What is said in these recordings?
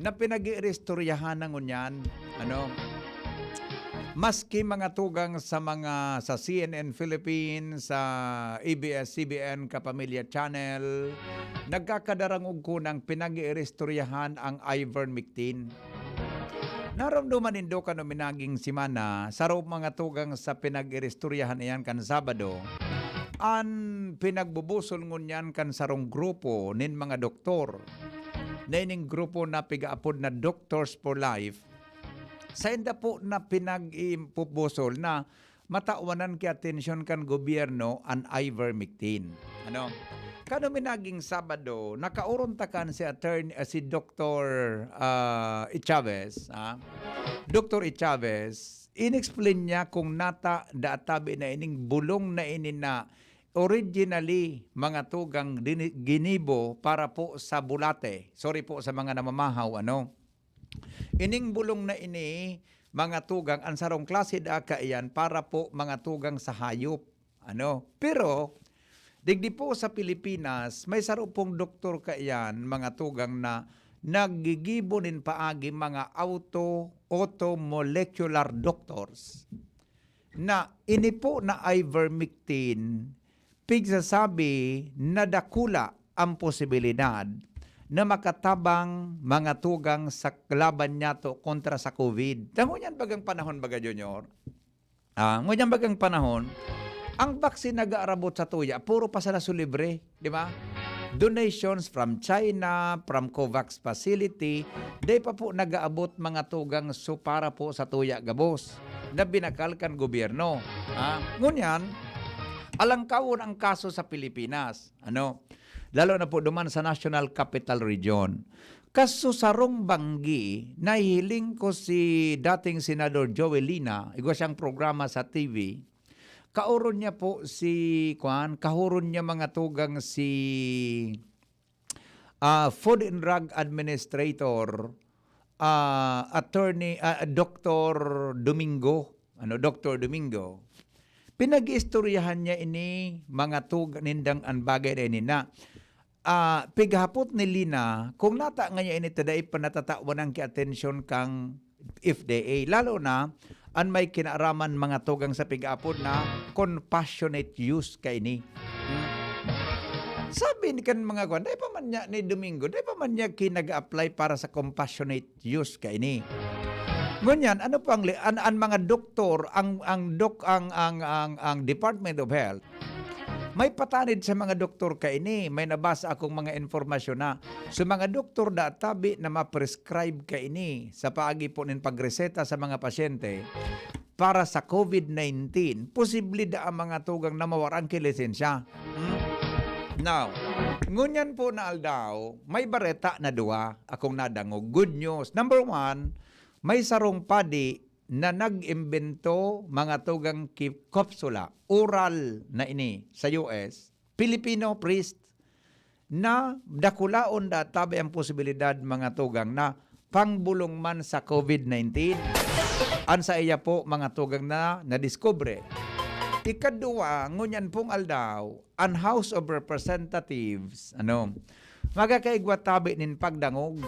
na pinag-iistoryahan ng unyan, ano, maski mga tugang sa CNN Philippines, sa ABS-CBN Kapamilya Channel, nagkakadarangog ko ng pinag-iistoryahan ang ivermectin. Naramdaman nindo ka no minaging simana, sa mga tugang sa pinag-iistoryahan iyan kan Sabado, an pinagbubusol ngunyan kan sarong grupo nin mga doktor, na ining grupo na pigaapod na Doctors for Life, sa inda po na pinag-impubusol na matawanan ki atensyon kan gobyerno an ivermectin. Ano? Kano minaging Sabado, nakaurontakan si Dr. Chavez, Dr. Chavez, inexplain niya kung nata daatabi na ining bulong na ini na originally mga tugang ginibo para po sa bulate. Sorry po sa mga namamahaw, ano? Ining bulong na ini, mga tugang, ang sarong klase da kaiyan para po mga tugang sa hayop. Ano? Pero, digdi po sa Pilipinas, may saro pong doktor kaiyan, mga tugang na naggigibonin paagi mga automolecular doctors na ini po na ivermectin, pigsasabi na dakula ang posibilidad na makatabang mga tugang sa laban niya to kontra sa COVID. Ngunyan bagang panahon baga, Junior? Ngunyan bagang panahon, ang vaksin nag-aarabot sa tuya, puro pa sa libre, di ba? Donations from China, from COVAX facility, di pa po nag-aabot mga tugang so para po sa tuya gabos na binakalkan gobyerno. Ngunyan, alangkawon ang kaso sa Pilipinas. Ano? Lalo na po duman sa National Capital Region. Kaso sarong banggi, nahihiling ko si dating Senador Joel Lina, igwa siyang programa sa TV, kauron niya po kahuron niya mga tugang si Food and Drug Administrator, Attorney Dr. Domingo, Dr. Domingo. Pinag-istoryahan niya ini mga tugang nindang ang bagay na ini na pighapot ni Lina kung nata nga niya ini taday panatatawan ang ki-atensyon kang FDA, lalo na ang may kinaaraman mga tugang sa pighapot na compassionate use kay ini. Sabi ni kan mga kwan, dahil pa man niya ni Domingo, dahil pa man niya kinag-apply para sa compassionate use kay ini. Ngunyan, ano pang ang mga doktor, ang Department of Health, may patanid sa mga doktor kaini, may nabasa akong mga informasyon na sa mga doktor da tabi na ma-prescribe kaini sa paagi po nin pagreseta sa mga pasyente para sa COVID-19, posible da ang mga tugang na mawarang kilisensya. Now, ngunyan po na aldaw, may bareta na dua akong nadango. Good news. Number one, may sarong padi na nag-imbento mga tugang kapsula, oral na ini sa US, Filipino priest, na dakulaon da tabi ang posibilidad mga tugang na pangbulong man sa COVID-19. Ansa iya po mga tugang na nadiskubre. Ikadua, ngunyan pong aldaw, ang House of Representatives, magakaigwa tabi nin pagdangog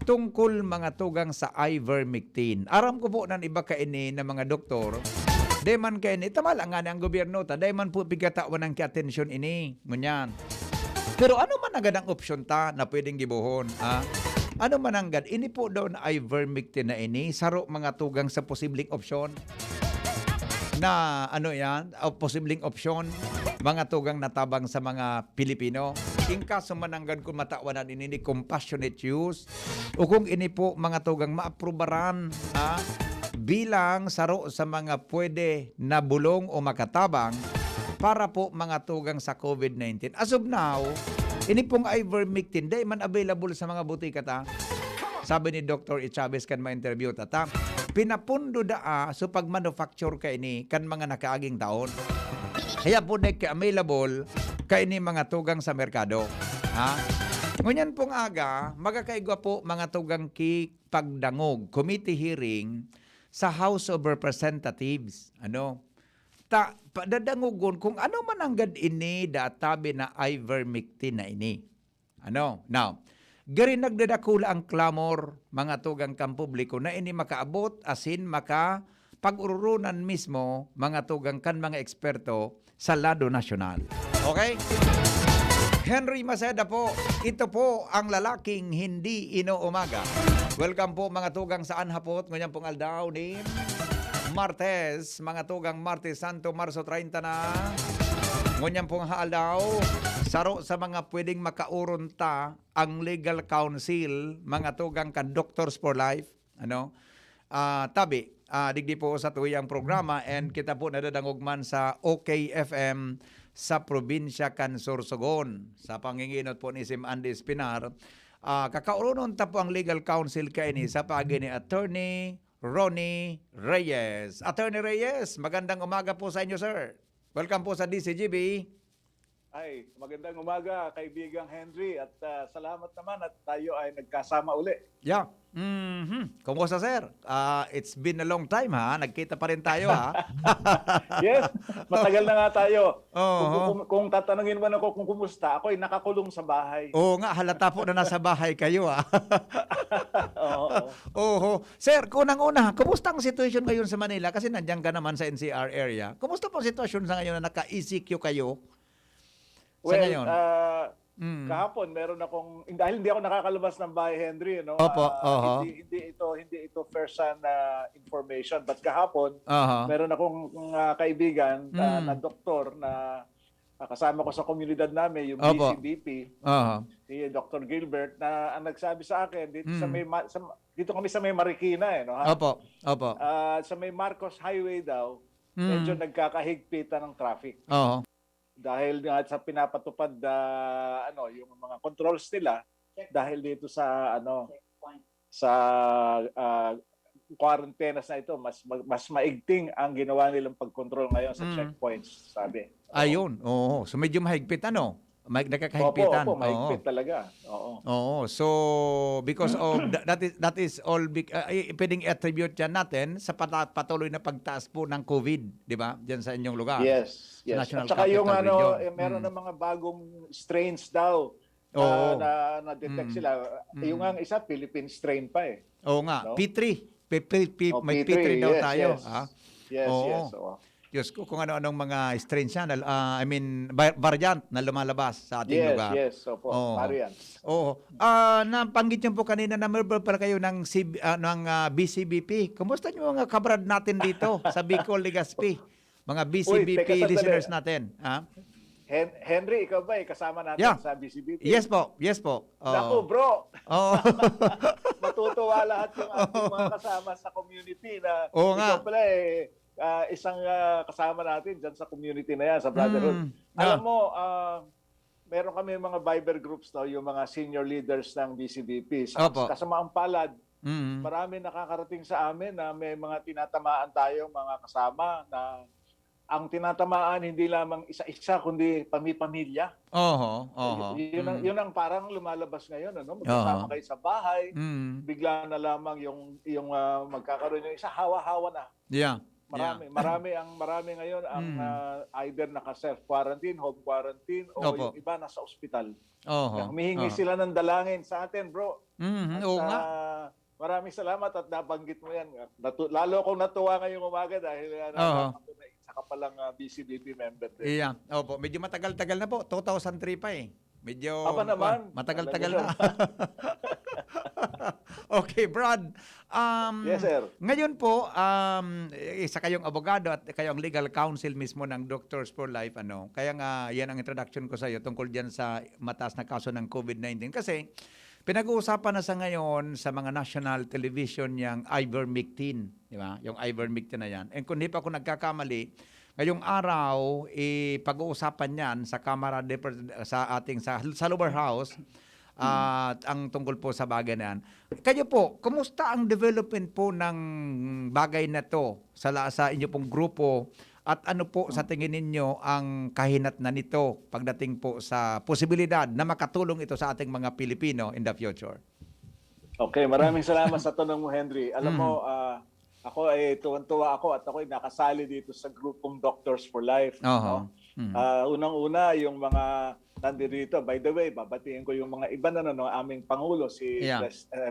tungkol mga tugang sa ivermectin. Aram ko po ng iba kaini na mga doktor, dayman kaini, tamala nga ang gobyerno, dayman po pigatawan ng ki-atensyon ini, ngunyan. Pero ano man agad ang opsyon ta na pwedeng gibuhon? Ano man agad? Ini po daw na ivermectin na ini, saro mga tugang sa posibleng opsyon. Na posibleng opsyon, mga tugang natabang sa mga Pilipino. In kaso mananggan kung matawan ini compassionate use, o kung ini po mga tugang maaprubaran bilang saro sa mga pwede na bulong o makatabang para po mga tugang sa COVID-19. As of now, ini pong ivermectin, di man available sa mga butika ta. Sabi ni Dr. Chavez kan ma-interview tata, pinapundo so pag-manufacture ka ini kan mga nakaaging taon. Kaya po available ka ini mga tugang sa merkado. Ngunyan pong aga, magakaigwa po mga tugang pagdangog, committee hearing sa House of Representatives. Padadangugon kung ano man ang gad ini databi na ivermectin na ini. Now, Gari nagdadakula ang clamor, mga tugang kampubliko, na ini makaabot, asin maka pag-ururunan mismo, mga tugang kan mga eksperto sa lado nasyonal. Okay? Henry Maceda po, ito po ang lalaking hindi inuumaga. Welcome po mga tugang saan hapot, ngunyan pong aldaw ni Martes, mga tugang Martes Santo, Marso 30 na. Ngunyan pong haaldaw, saro sa mga pwedeng makauronta ang legal counsel, mga tugang kan Doctors for Life. Tabi, digdi po sa tuyang programa and kita po nadadangogman sa OKFM sa probinsya kan Sorsogon. Sa panginginot po ni Sim Andy Espinar, kakauronon ta po ang legal counsel kaini sa pagi ni Attorney Ronnie Reyes. Attorney Reyes, magandang umaga po sa inyo, sir. Welcome po sa DCGB. Ay, magandang umaga, kaibigang Henry, at salamat naman at tayo ay nagkasama uli. Yeah. Kumusta, sir? It's been a long time, ha? Nagkita pa rin tayo, ha? Yes, matagal na nga tayo. Oo. Kung tatanungin mo ako kung kumusta, ako ay nakakulong sa bahay. Oo nga, halata po na nasa bahay kayo, ha? Oo. Oo. Sir, kunang-una, kumusta ang sitwasyon ngayon sa Manila? Kasi nandiyan ka naman sa NCR area. Kumusta po ang sitwasyon sa ngayon na naka-ECQ kayo? Sa Well, ngayon? kahapon meron akong, dahil hindi ako nakakalabas ng bahay, Henry, no? Opo, Hindi ito first-hand information, but kahapon meron akong kaibigan na doktor na kasama ko sa komunidad namin, yung Opo. BCBP, si Dr. Gilbert, na ang nagsabi sa akin dito dito kami sa may Marikina, no? Opo. Sa may Marcos Highway daw, medyo nagkakahigpitan ng traffic. Oo. Dahil nga sa pinapatupad yung mga controls nila dahil dito sa sa quarantenas na ito, mas maigting ang ginawa nilang pagkontrol ngayon sa checkpoints, sabi. Ayun. Oo. So medyo mahigpit, ano? Nakakahigpitan. Opo, mahigpit talaga. Oo. So because of that is all pwedeng attribute yan natin sa patuloy na pagtaas po ng COVID, di ba? Diyan sa inyong lugar. Yes. National At saka yung Capital Region. meron ng mga bagong strains daw na-detect sila. Yung ang isa, Philippine strain pa eh. Oo nga. No? P3. May P3, P3 daw yes, tayo. yes. Ha? Yes, Oo. yes. Oo. Diyos ko, kung ano-anong mga strains yan. Variant na lumalabas sa ating lugar. Yes, opo. Variant. Oo. Napanggit niyo po kanina na member pala kayo ng BCBP. Kumusta niyo mga kabrad natin dito sa Bicol, Legazpi? Mga BCBP teka, listeners natin. Ha? Henry, ikaw ba kasama natin sa BCBP? Yes po. Naku, bro! Oo. Matutuwa lahat yung ating mga kasama sa community na Oo nga. ikaw pala isang kasama natin dyan sa community na yan, sa Brotherhood. Alam mo, meron kami mga Viber groups, no, yung mga senior leaders ng BCBP. Opo. Kasamaang palad, marami nakakarating sa amin na may mga tinatamaan tayong mga kasama na ang tinatamaan hindi lamang isa-isa kundi pamilya. Yun ang parang lumalabas ngayon, ano? Magkasama kayo sa bahay, bigla na lamang yung magkakaroon yung isa hawa-hawa na. Yeah. Marami ngayon ang either naka-self-quarantine, home quarantine, o yung iba nasa ospital. Humihingi sila ng dalangin sa atin, bro. Oo nga. Maraming salamat at nabanggit mo yan. Lalo akong natuwa ngayong umaga dahil isa ka palang BCBP member din. Iya. Opo. Medyo matagal-tagal na po. 2003 pa eh. Medyo Aba naman. Matagal-tagal na. Okay, Brad. Yes, sir. Ngayon po, isa kayong abogado at kayong legal counsel mismo ng Doctors for Life. Kaya nga, yan ang introduction ko sa iyo tungkol dyan sa mataas na kaso ng COVID-19. Kasi, pinag-uusapan na sa ngayon sa mga national television yung ivermectin. Di ba? Yung ivermectin na yan. And kung hindi pa ako nagkakamali, ngayong araw, pag-uusapan yan sa Kamara sa lower house, at ang tungkol po sa bagay na yan. Kayo po, kumusta ang development po ng bagay na to sa inyo pong grupo at ano po sa tingin ninyo ang kahinatnan nito pagdating po sa posibilidad na makatulong ito sa ating mga Pilipino in the future? Okay, maraming salamat sa tanong mo, Henry. Alam mo, ako ay tuwan-tuwa ako at ako ay nakasali dito sa grupong Doctors for Life. No? Unang-una, yung mga nandito. By the way, babatiin ko yung mga iba na aming Pangulo, si Yeah.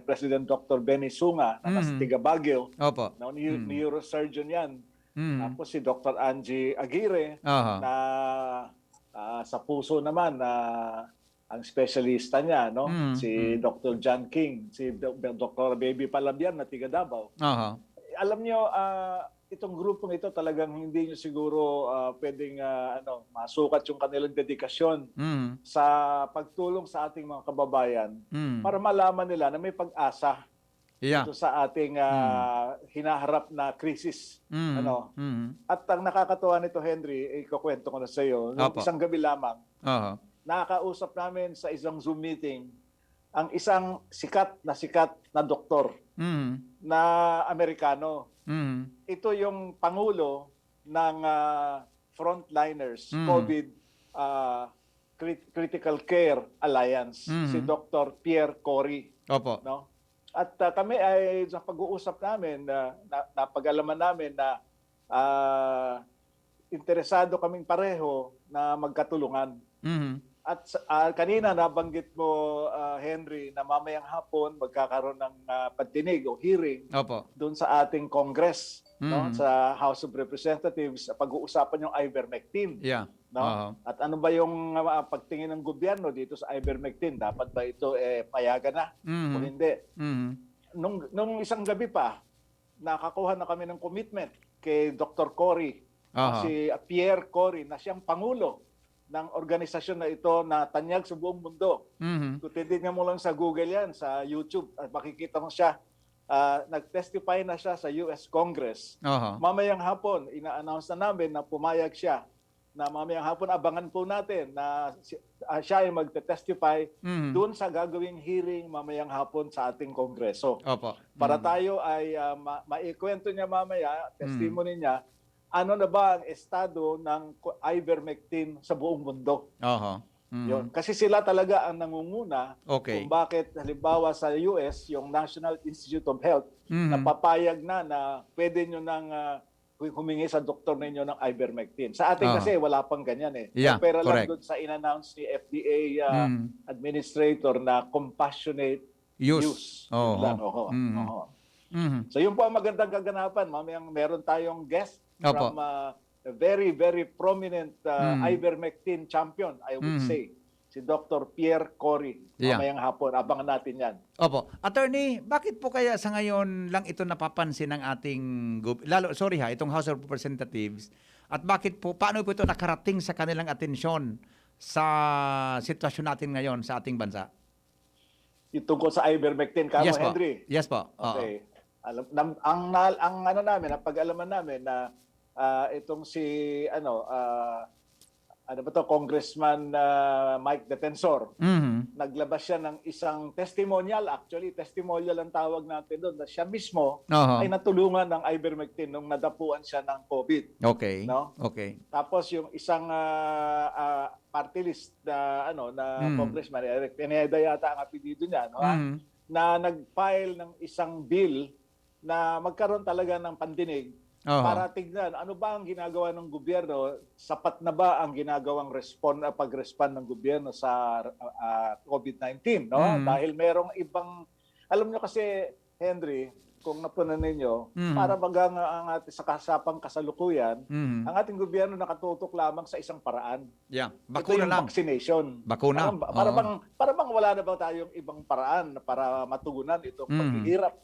President Dr. Benny Sunga, na nasa Tiga Baguio, Opo. neurosurgeon yan. Mm. Tapos si Dr. Angie Aguirre, Aha. na sa puso naman, na ang specialista niya, no? Si Dr. John King, si Dr. Baby Palabian na Tiga Davao. Aha. Alam nyo, itong grupong ito talagang hindi nyo siguro pwedeng masukat yung kanilang dedikasyon sa pagtulong sa ating mga kababayan para malaman nila na may pag-asa dito sa ating hinaharap na krisis. At ang nakakatuwa nito, Henry, ikukwento ko na sa iyo, isang gabi lamang, nakakausap namin sa isang Zoom meeting ang isang sikat na doktor na Amerikano. Ito yung Pangulo ng Frontliners COVID Critical Care Alliance, si Dr. Pierre Cory. Opo. No? At kami ay sa pag-uusap namin, napag-alaman namin na interesado kaming pareho na magkatulungan. At kanina nabanggit mo, Henry, na mamayang hapon magkakaroon ng pagdinig o hearing doon sa ating Congress, no? Sa House of Representatives, pag-uusapan yung ivermectin. Yeah. No? At ano ba yung pagtingin ng gobyerno dito sa ivermectin? Dapat ba ito payagan na o hindi? Nung isang gabi pa, nakakuha na kami ng commitment kay Dr. Cory, si Pierre Cory, na siyang Pangulo ng organisasyon na ito na tanyag sa buong mundo. Kung titignan mo lang sa Google yan, sa YouTube, at makikita mo siya, nag-testify na siya sa US Congress. Mamayang hapon, ina-announce na namin na pumayag siya, na mamayang hapon, abangan po natin na siya ay magte-testify doon sa gagawing hearing mamayang hapon sa ating Kongreso. Para tayo ay maikwento niya mamaya, testimony niya, ano na ba ang estado ng ivermectin sa buong mundo. Yun. Kasi sila talaga ang nangunguna kung bakit halimbawa sa US, yung National Institute of Health, napapayag na pwede nyo nang humingi sa doktor ninyo ng ivermectin. Sa atin kasi wala pang ganyan eh. Pero lang doon sa in-announce ni FDA administrator na compassionate use. So yun po ang magandang kaganapan. Mamayang meron tayong guest from a very, very prominent ivermectin champion, I would say. Si Dr. Pierre Cory. Mamayang hapon. Abangan natin yan. Opo. Attorney, bakit po kaya sa ngayon lang ito napapansin ng ating itong House of Representatives, at bakit po, paano po ito nakarating sa kanilang atensyon sa sitwasyon natin ngayon sa ating bansa? Yung tungkol sa ivermectin, Henry? Yes po. Okay. Ang pag-alaman namin na itong si Congressman Mike Defensor, naglabas siya ng isang testimonial, testimonial ang tawag natin doon, na siya mismo ay natulungan ng ivermectin nung nadapuan siya ng COVID. No? Tapos yung isang party list na congressman, Eric Pineda yata ang apelyido niya, na nag-file ng isang bill na magkaroon talaga ng pandinig para tignan ano ba ang ginagawa ng gobyerno, sapat na ba ang ginagawang pag-respond ng gobyerno sa COVID-19, no? Dahil merong ibang, alam nyo kasi, Henry, kung napunan ninyo, para bagang ang ating sa kasapang kasalukuyan, ang ating gobyerno nakatutok lamang sa isang paraan. Bakuna lang. Vaccination. Bakuna. Para bang wala na ba tayong ibang paraan para matugunan itong paghihirap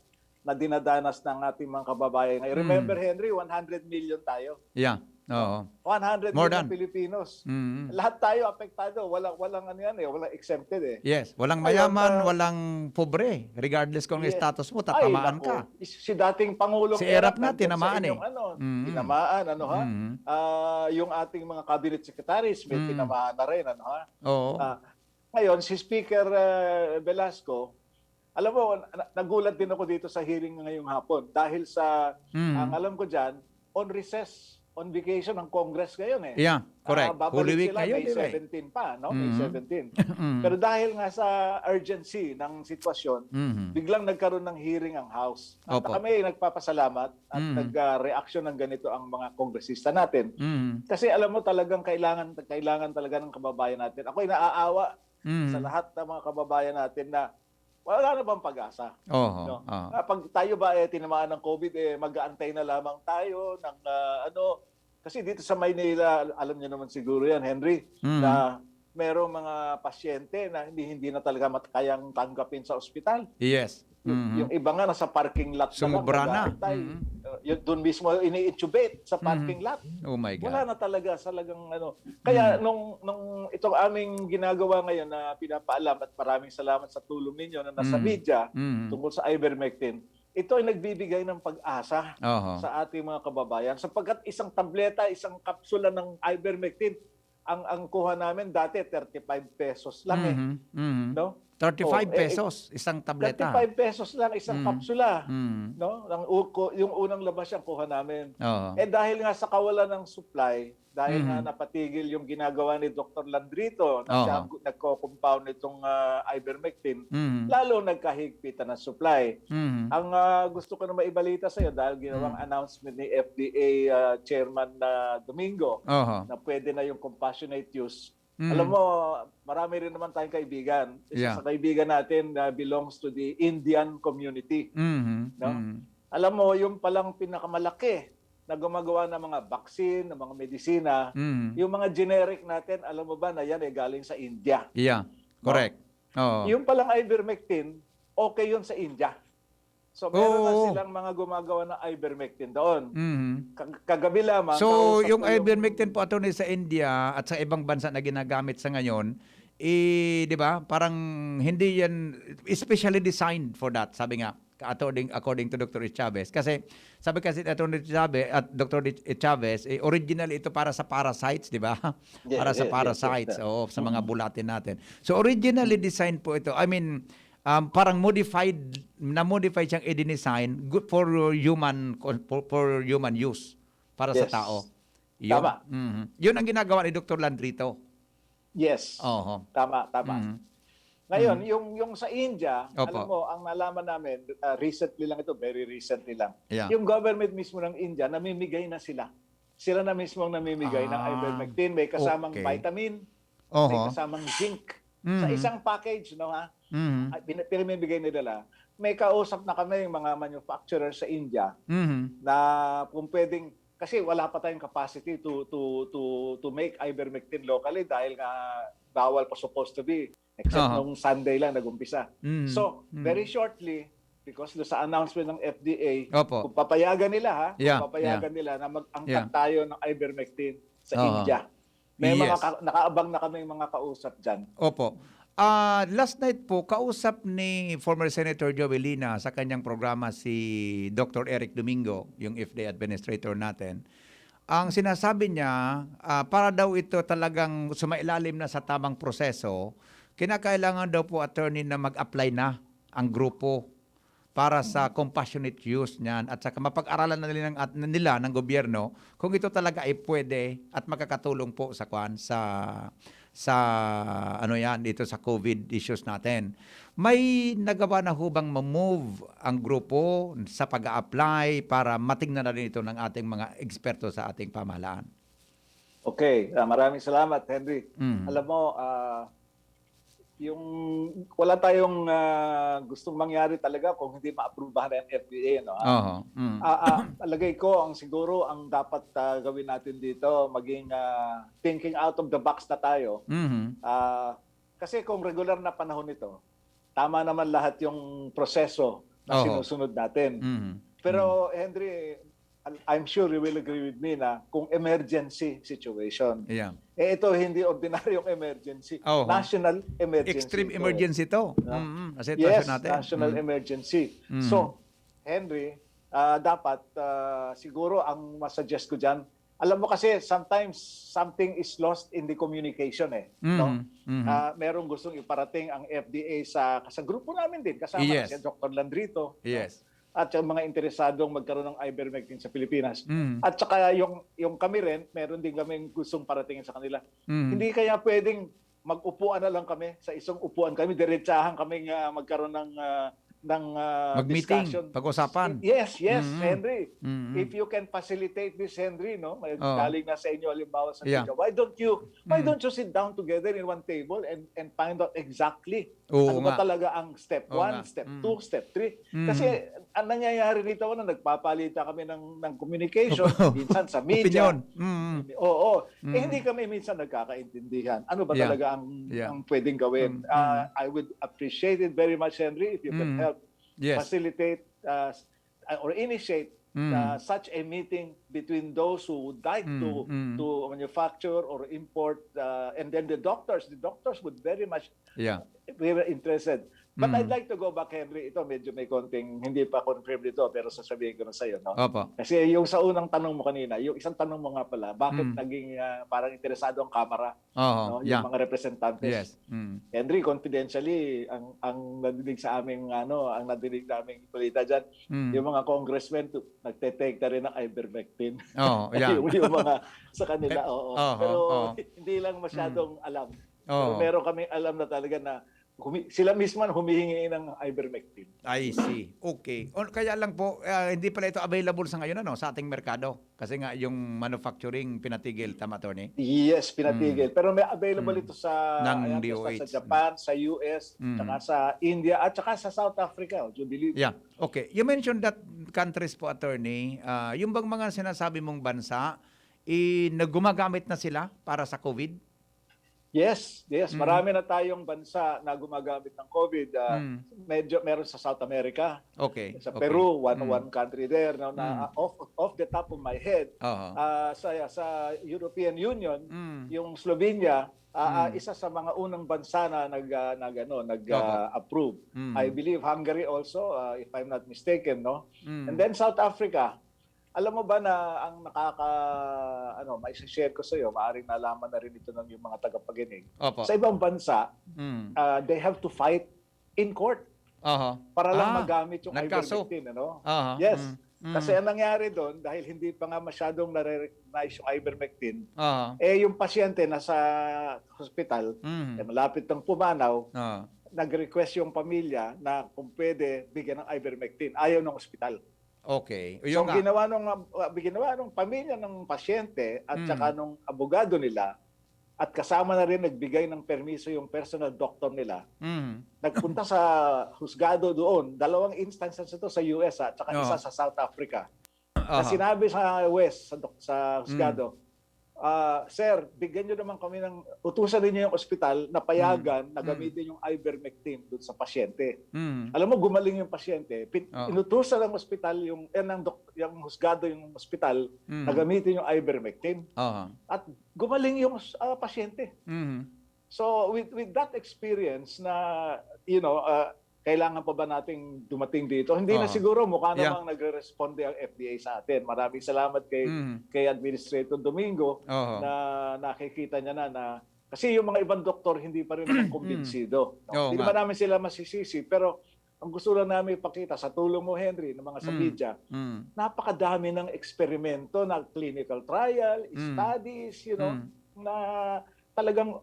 na dinadanas ng ating mga kababayan. Remember, Henry, 100 million tayo. 100 million Filipinos. Lahat tayo apektado. Walang exempted eh. Yes, walang mayaman, walang pobre. Regardless kung status mo, tatamaan ka. Si dating Pangulo si Erap na, tinamaan eh. Tinamaan, yung ating mga cabinet secretaries, may tinamaan na rin, ngayon, si Speaker Velasco, alam mo, nagulat din ako dito sa hearing ngayong hapon dahil sa, ang alam ko dyan, on recess on vacation ng Congress ngayon eh. Yeah, correct. Holy Babalik Week sila ngayon, May di ba? 17 pa, no? May Mhm. 17. Mhm. Pero dahil nga sa urgency ng sitwasyon, Mhm. biglang nagkaroon ng hearing ang House. At Opo. kami nagpapasalamat at Mhm. nag-reaction ng ganito ang mga kongresista natin. Mhm. Kasi alam mo talagang kailangan talaga ng kababayan natin. Ako'y naaawa sa Mhm. lahat ng mga kababayan natin na wala na bang pag-asa. Oho. No? Oo. Pag tayo ba tinamaan ng COVID, mag-aantay na lamang tayo ng kasi dito sa Maynila, alam niyo naman siguro yan, Henry, Mhm. na merong mga pasyente na hindi na talaga kayang tanggapin sa ospital. Yes. Yung iba nga nasa parking lot Sumubra na. nag-aantay. Yung doon mismo ini-intubate sa parking lot. Oh my God. Wala na talaga Kaya nung itong aming ginagawa ngayon na pinapaalam at maraming salamat sa tulong ninyo na nasa media tungkol sa ivermectin, ito ay nagbibigay ng pag-asa Oho. sa ating mga kababayan sapagkat isang tableta, isang kapsula ng ivermectin ang kuha namin dati 35 pesos lang Mhm. Mhm. no? 35 pesos isang tableta. 35 pesos lang isang kapsula. Mhm. No? Yung unang labas yung kuha namin. Oo. Dahil nga sa kawalan ng supply, dahil nga napatigil yung ginagawa ni Dr. Landrito na siya ang nagko-compound nitong ivermectin, Mhm. lalo nagkahigpitan ng supply. Mhm. Ang gusto ko na maibalita sa iyo dahil ginawang announcement ni FDA Chairman Domingo Oho. na pwede na yung compassionate use. Alam mo, marami rin naman tayong kaibigan. Isa sa kaibigan natin belongs to the Indian community. Mhm. No? Mhm. Alam mo, yung palang pinakamalaki na gumagawa ng mga vaccine, ng mga medisina, Mhm. yung mga generic natin, alam mo ba na yan galing sa India. Yeah. Correct. Oo. Yung palang ivermectin, okay yun sa India. So meron na Oo. silang mga gumagawa ng ivermectin doon. Mhm. Kagabi lamang. So, kausap yung ko ivermectin po attorney sa India at sa ibang bansa na ginagamit sa ngayon, 'di ba? Parang hindi yan especially designed for that, sabi nga according to Dr. Chavez. Kasi sabi kasi ni Attorney Chavez at Dr. Chavez, originally ito para sa parasites, 'di ba? Yes, Para sa yes, parasites, yes. oo, sa mga bulatin natin. So originally designed po ito. I mean, parang na-modify siyang i-design for human use para sa Yes. tao. Yun. Tama. Yun ang ginagawa ni Dr. Landrito. Yes. Oho. Tama. Ngayon, yung sa India, Opo. alam mo, ang nalaman namin, recently lang ito, very recently lang. Yeah. Yung government mismo ng India, namimigay na sila. Sila na mismo ang namimigay ng ivermectin. May kasamang okay. vitamin, may Oho. kasamang zinc. Sa isang package, no ha? Mhm. Pinamimigay nila. May kausap na kami yung mga manufacturer sa India Mhm. na kung pwedeng kasi wala pa tayong capacity to make ivermectin locally dahil nga bawal pa supposed to be except nung Sunday lang nag-umpisa. So, very shortly because do sa announcement ng FDA, Opo. kung papayagan nila Yeah, kung papayagan nila na mag-angkat Yeah. tayo ng ivermectin sa Oo. India. May Yes. nakaabang na kami mga kausap diyan. Opo. Last night po, kausap ni former Senator Joey Lina sa kanyang programa si Dr. Eric Domingo, yung FDA administrator natin. Ang sinasabi niya, para daw ito talagang sumailalim na sa tamang proseso, kinakailangan daw po attorney na mag-apply na ang grupo para sa compassionate use niyan at saka mapag-aralan na nila ng gobyerno kung ito talaga ay pwede at makakatulong po sa dito sa COVID issues natin. May nagawa na hubang ma-move ang grupo sa pag-a-apply para matingnan na rin ito ng ating mga eksperto sa ating pamahalaan? Okay, maraming salamat, Henry. Alam mo, yung wala tayong gustong mangyari talaga kung hindi ma-aprobahan ng FDA, no? Alagay ko siguro ang dapat gawin natin dito maging thinking out of the box na tayo. Kasi kung regular na panahon nito, tama naman lahat yung proseso na sinusunod natin. Pero Henry, I'm sure you will agree with me na kung emergency situation. Yeah. Ito hindi ordinaryong emergency. National emergency. Extreme emergency ito. Yes, national emergency. So, Henry, dapat siguro ang masuggest ko dyan, alam mo kasi sometimes something is lost in the communication no? Merong gustong iparating ang FDA sa grupo namin din kasama si Dr. Landrito. Yes. No? at yung mga interesadong magkaroon ng ivermectin sa Pilipinas. Mm. At saka yung kami rin, meron din kaming gustong paratingin sa kanila. Mm. Hindi kaya pwedeng mag-upuan na lang kami sa isang upuan kami, diretsahan kami magkaroon ng Mag-meeting, discussion. pag-usapan. Yes, Mm-mm. Henry. Mm-mm. If you can facilitate this, Henry, no? Oo. Galing na sa inyo halimbawa sa Yeah. media. Why don't you sit down together in one table and find out exactly Oo ano ba nga. talaga ang step Oo 1, nga. step Mm. 2, step 3. Mm. Kasi ang nangyayari dito na nagpapalitan kami ng communication, minsan sa media. Opinion. Mm. Oo. Mm. Hindi kami minsan nagkakaintindihan. Ano ba Yeah. talaga Yeah. ang pwedeng gawin? I would appreciate it very much, Henry, if you can help Yes. facilitate or initiate such a meeting between those who would like to manufacture or import, and then the doctors would very much Yeah. be interested. But I'd like to go back, Henry. Ito medyo may konting hindi pa confirmed dito, pero sasabihin ko na sa iyo, no? Opo. Kasi yung sa unang tanong mo kanina, yung isang tanong mo nga pala, bakit naging parang interesado ang Kamara, Oo. no? Yeah. Yung mga representantes. Yes. Mm. Henry, confidentially, ang nadinig sa aming ang nadinig naming balita diyan, yung mga congressmen nagte-take na rin ng ivermectin. Oh, yeah. yung mga sa kanila, oo. Pero hindi lang masyadong alam. Pero meron kaming alam na talaga na sila mismo humihingi ng ivermectin. I see. Okay. Kaya lang po, hindi pala ito available sa ngayon sa ating merkado. Kasi nga yung manufacturing pinatigil, tama, Tony? Yes, pinatigil. Pero may available ito sa Ng DOH. sa Japan, sa US, saka sa India, at saka sa South Africa. Do you believe? Yeah. Okay. You mentioned that countries po, Attorney. Yung bang mga sinasabi mong bansa, gumagamit na sila para sa COVID? Yes. Marami na tayong bansa na gumagamit ng COVID. Medyo meron sa South America. Okay. Sa Peru, one country there. Now, na off the top of my head, sa European Union, yung Slovenia, isa sa mga unang bansa na nag-approve. I believe Hungary also, if I'm not mistaken, no? And then South Africa. Alam mo ba na ang maisa-share ko sa iyo, maaaring nalaman na rin ito ng yung mga tagapaginig. Opo. Sa ibang bansa, they have to fight in court para lang magamit yung ivermectin, ano? Yes. Kasi ang nangyari doon, dahil hindi pa nga masyadong nare-recognize yung ivermectin, yung pasyente nasa hospital, malapit ng pumanaw, nag-request yung pamilya na kung pwede bigyan ng ivermectin. Ayaw ng hospital. Okay. So ginawa nung pamilya ng pasyente at saka nung abogado nila at kasama na rin nagbigay ng permiso yung personal doctor nila. Nagpunta sa husgado doon, 2 instances ito sa US at saka isa sa South Africa. Na sinabi sa West, sa husgado, sir, bigyan nyo naman kami utusan rin yung ospital na payagan na gamitin yung ivermectin doon sa pasyente. Alam mo, gumaling yung pasyente. Inutusan ng ospital, yung husgado yung ospital na gamitin yung ivermectin. At gumaling yung pasyente. So, with that experience na, kailangan pa ba nating dumating dito? Hindi na siguro, mukha namang nagre-responde ang FDA sa atin. Maraming salamat kay Administrator Domingo na nakikita niya na kasi yung mga ibang doktor hindi pa rin naman kumbinsido. Hindi naman namin sila masisisi, pero ang gusto lang namin ipakita sa tulong mo, Henry, ng mga sa media, napakadami ng eksperimento na clinical trial, studies, na talagang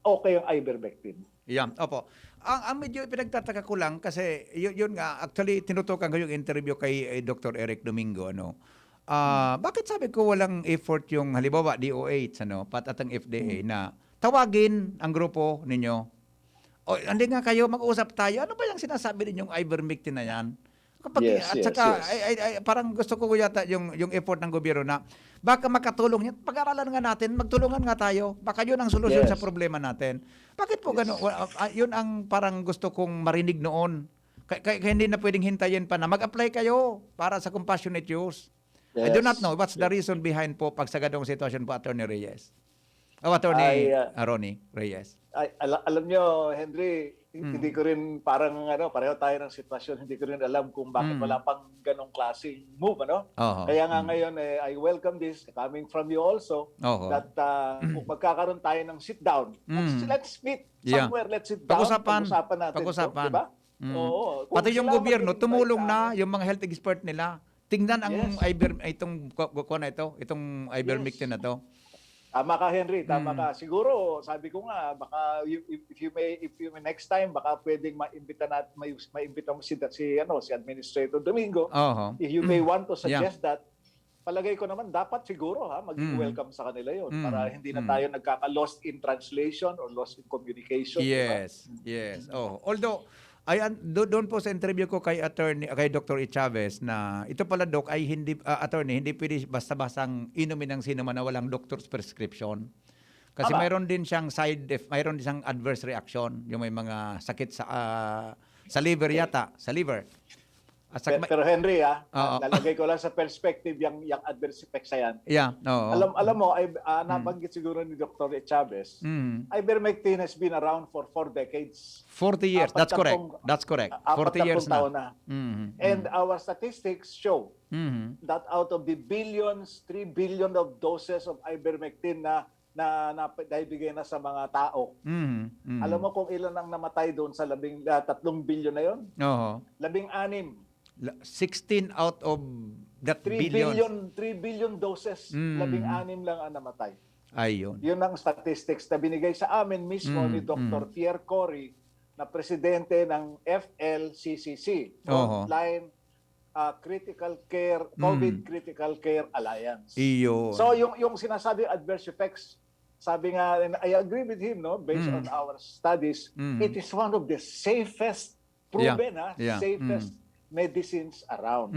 okay ang ivermectin. Yeah, opo. Ang medyo pinagtataka ko lang kasi yun nga, actually tinutukan ko yung interview kay Dr. Eric Domingo, bakit sabi ko walang effort yung halimbawa DOH, at ang FDA na tawagin ang grupo ninyo. O hindi nga kayo mag-usap tayo. Ano ba yung sinasabi ninyong ivermectin na yan? At saka parang gusto ko yata yung effort ng gobyerno na baka makatulong yan. Pag-aralan nga natin, magtulungan nga tayo. Baka yun ang solusyon sa problema natin. Bakit po gano'n? Yun ang parang gusto kong marinig noon. Kaya hindi na pwedeng hintayin pa na mag-apply kayo para sa compassionate use. I do not know what's the reason behind po pag sa ganong sitwasyon po, Attorney Reyes. Attorney Ronnie Reyes. Alam nyo, Henry, hindi ko rin parang pareho tayo ng sitwasyon, hindi ko rin alam kung bakit wala pang ganong klaseng move, Kaya nga ngayon, I welcome this coming from you also, that kung magkakaroon tayo ng sit down, let's meet somewhere, let's sit down, pag-usapan natin. Pag-usapan. Diba? Oo. Kung Pati yung sila gobyerno, mag-invite tumulong sa na amin, yung mga health expert nila. Tingnan ang yes, itong yes. ivermectin na to. Tama ka, Henry, tama Mm. ka. Siguro, sabi ko nga, baka if you may next time, baka pwedeng maimbita mo si Administrator Domingo. Oho. If you may want to Yeah. suggest that, palagay ko naman dapat siguro maging Mm. welcome sa kanila 'yon para Mm. hindi na Mm. tayo nagkaka-lost in translation or lost in communication, di ba? Yes, yes. Oh, although doon po sa interview ko kay Dr. Chavez na ito pala doc ay hindi attorney, hindi pwede basta-bastang inumin ng sino man na walang doctor's prescription. Kasi Tama. mayroon din siyang adverse reaction, yung may mga sakit sa liver yata, sa liver. At Pero Henry, Oo. lalagay ko lang sa perspective yung adverse effects na yan. Yeah, oo. Alam mo, nabanggit siguro ni Dr. Chavez, Mm. ivermectin has been around for 4 decades. 40 years. That's correct. 40 That's correct. 40 years taon na. na. Mhm. And our statistics show Mhm. that out of the billions, 3 billion of doses of ivermectin na naibigay na sa mga tao. Mhm. Mhm. Alam mo kung ilan ang namatay doon sa 3 billion na yon? Oo. 16. 16 out of that 3 billions. billion doses, Mm. 16 lang ang namatay. Ayun. Yun ang statistics na binigay sa amin mismo ni Dr. Pierre Cory, na presidente ng FLCCC, Oho. Frontline Critical Care, COVID Critical Care Alliance. Iyon. So yung sinasabi adverse effects, sabi nga, and I agree with him, no, based on our studies, it is one of the safest, proven, safest medicines around.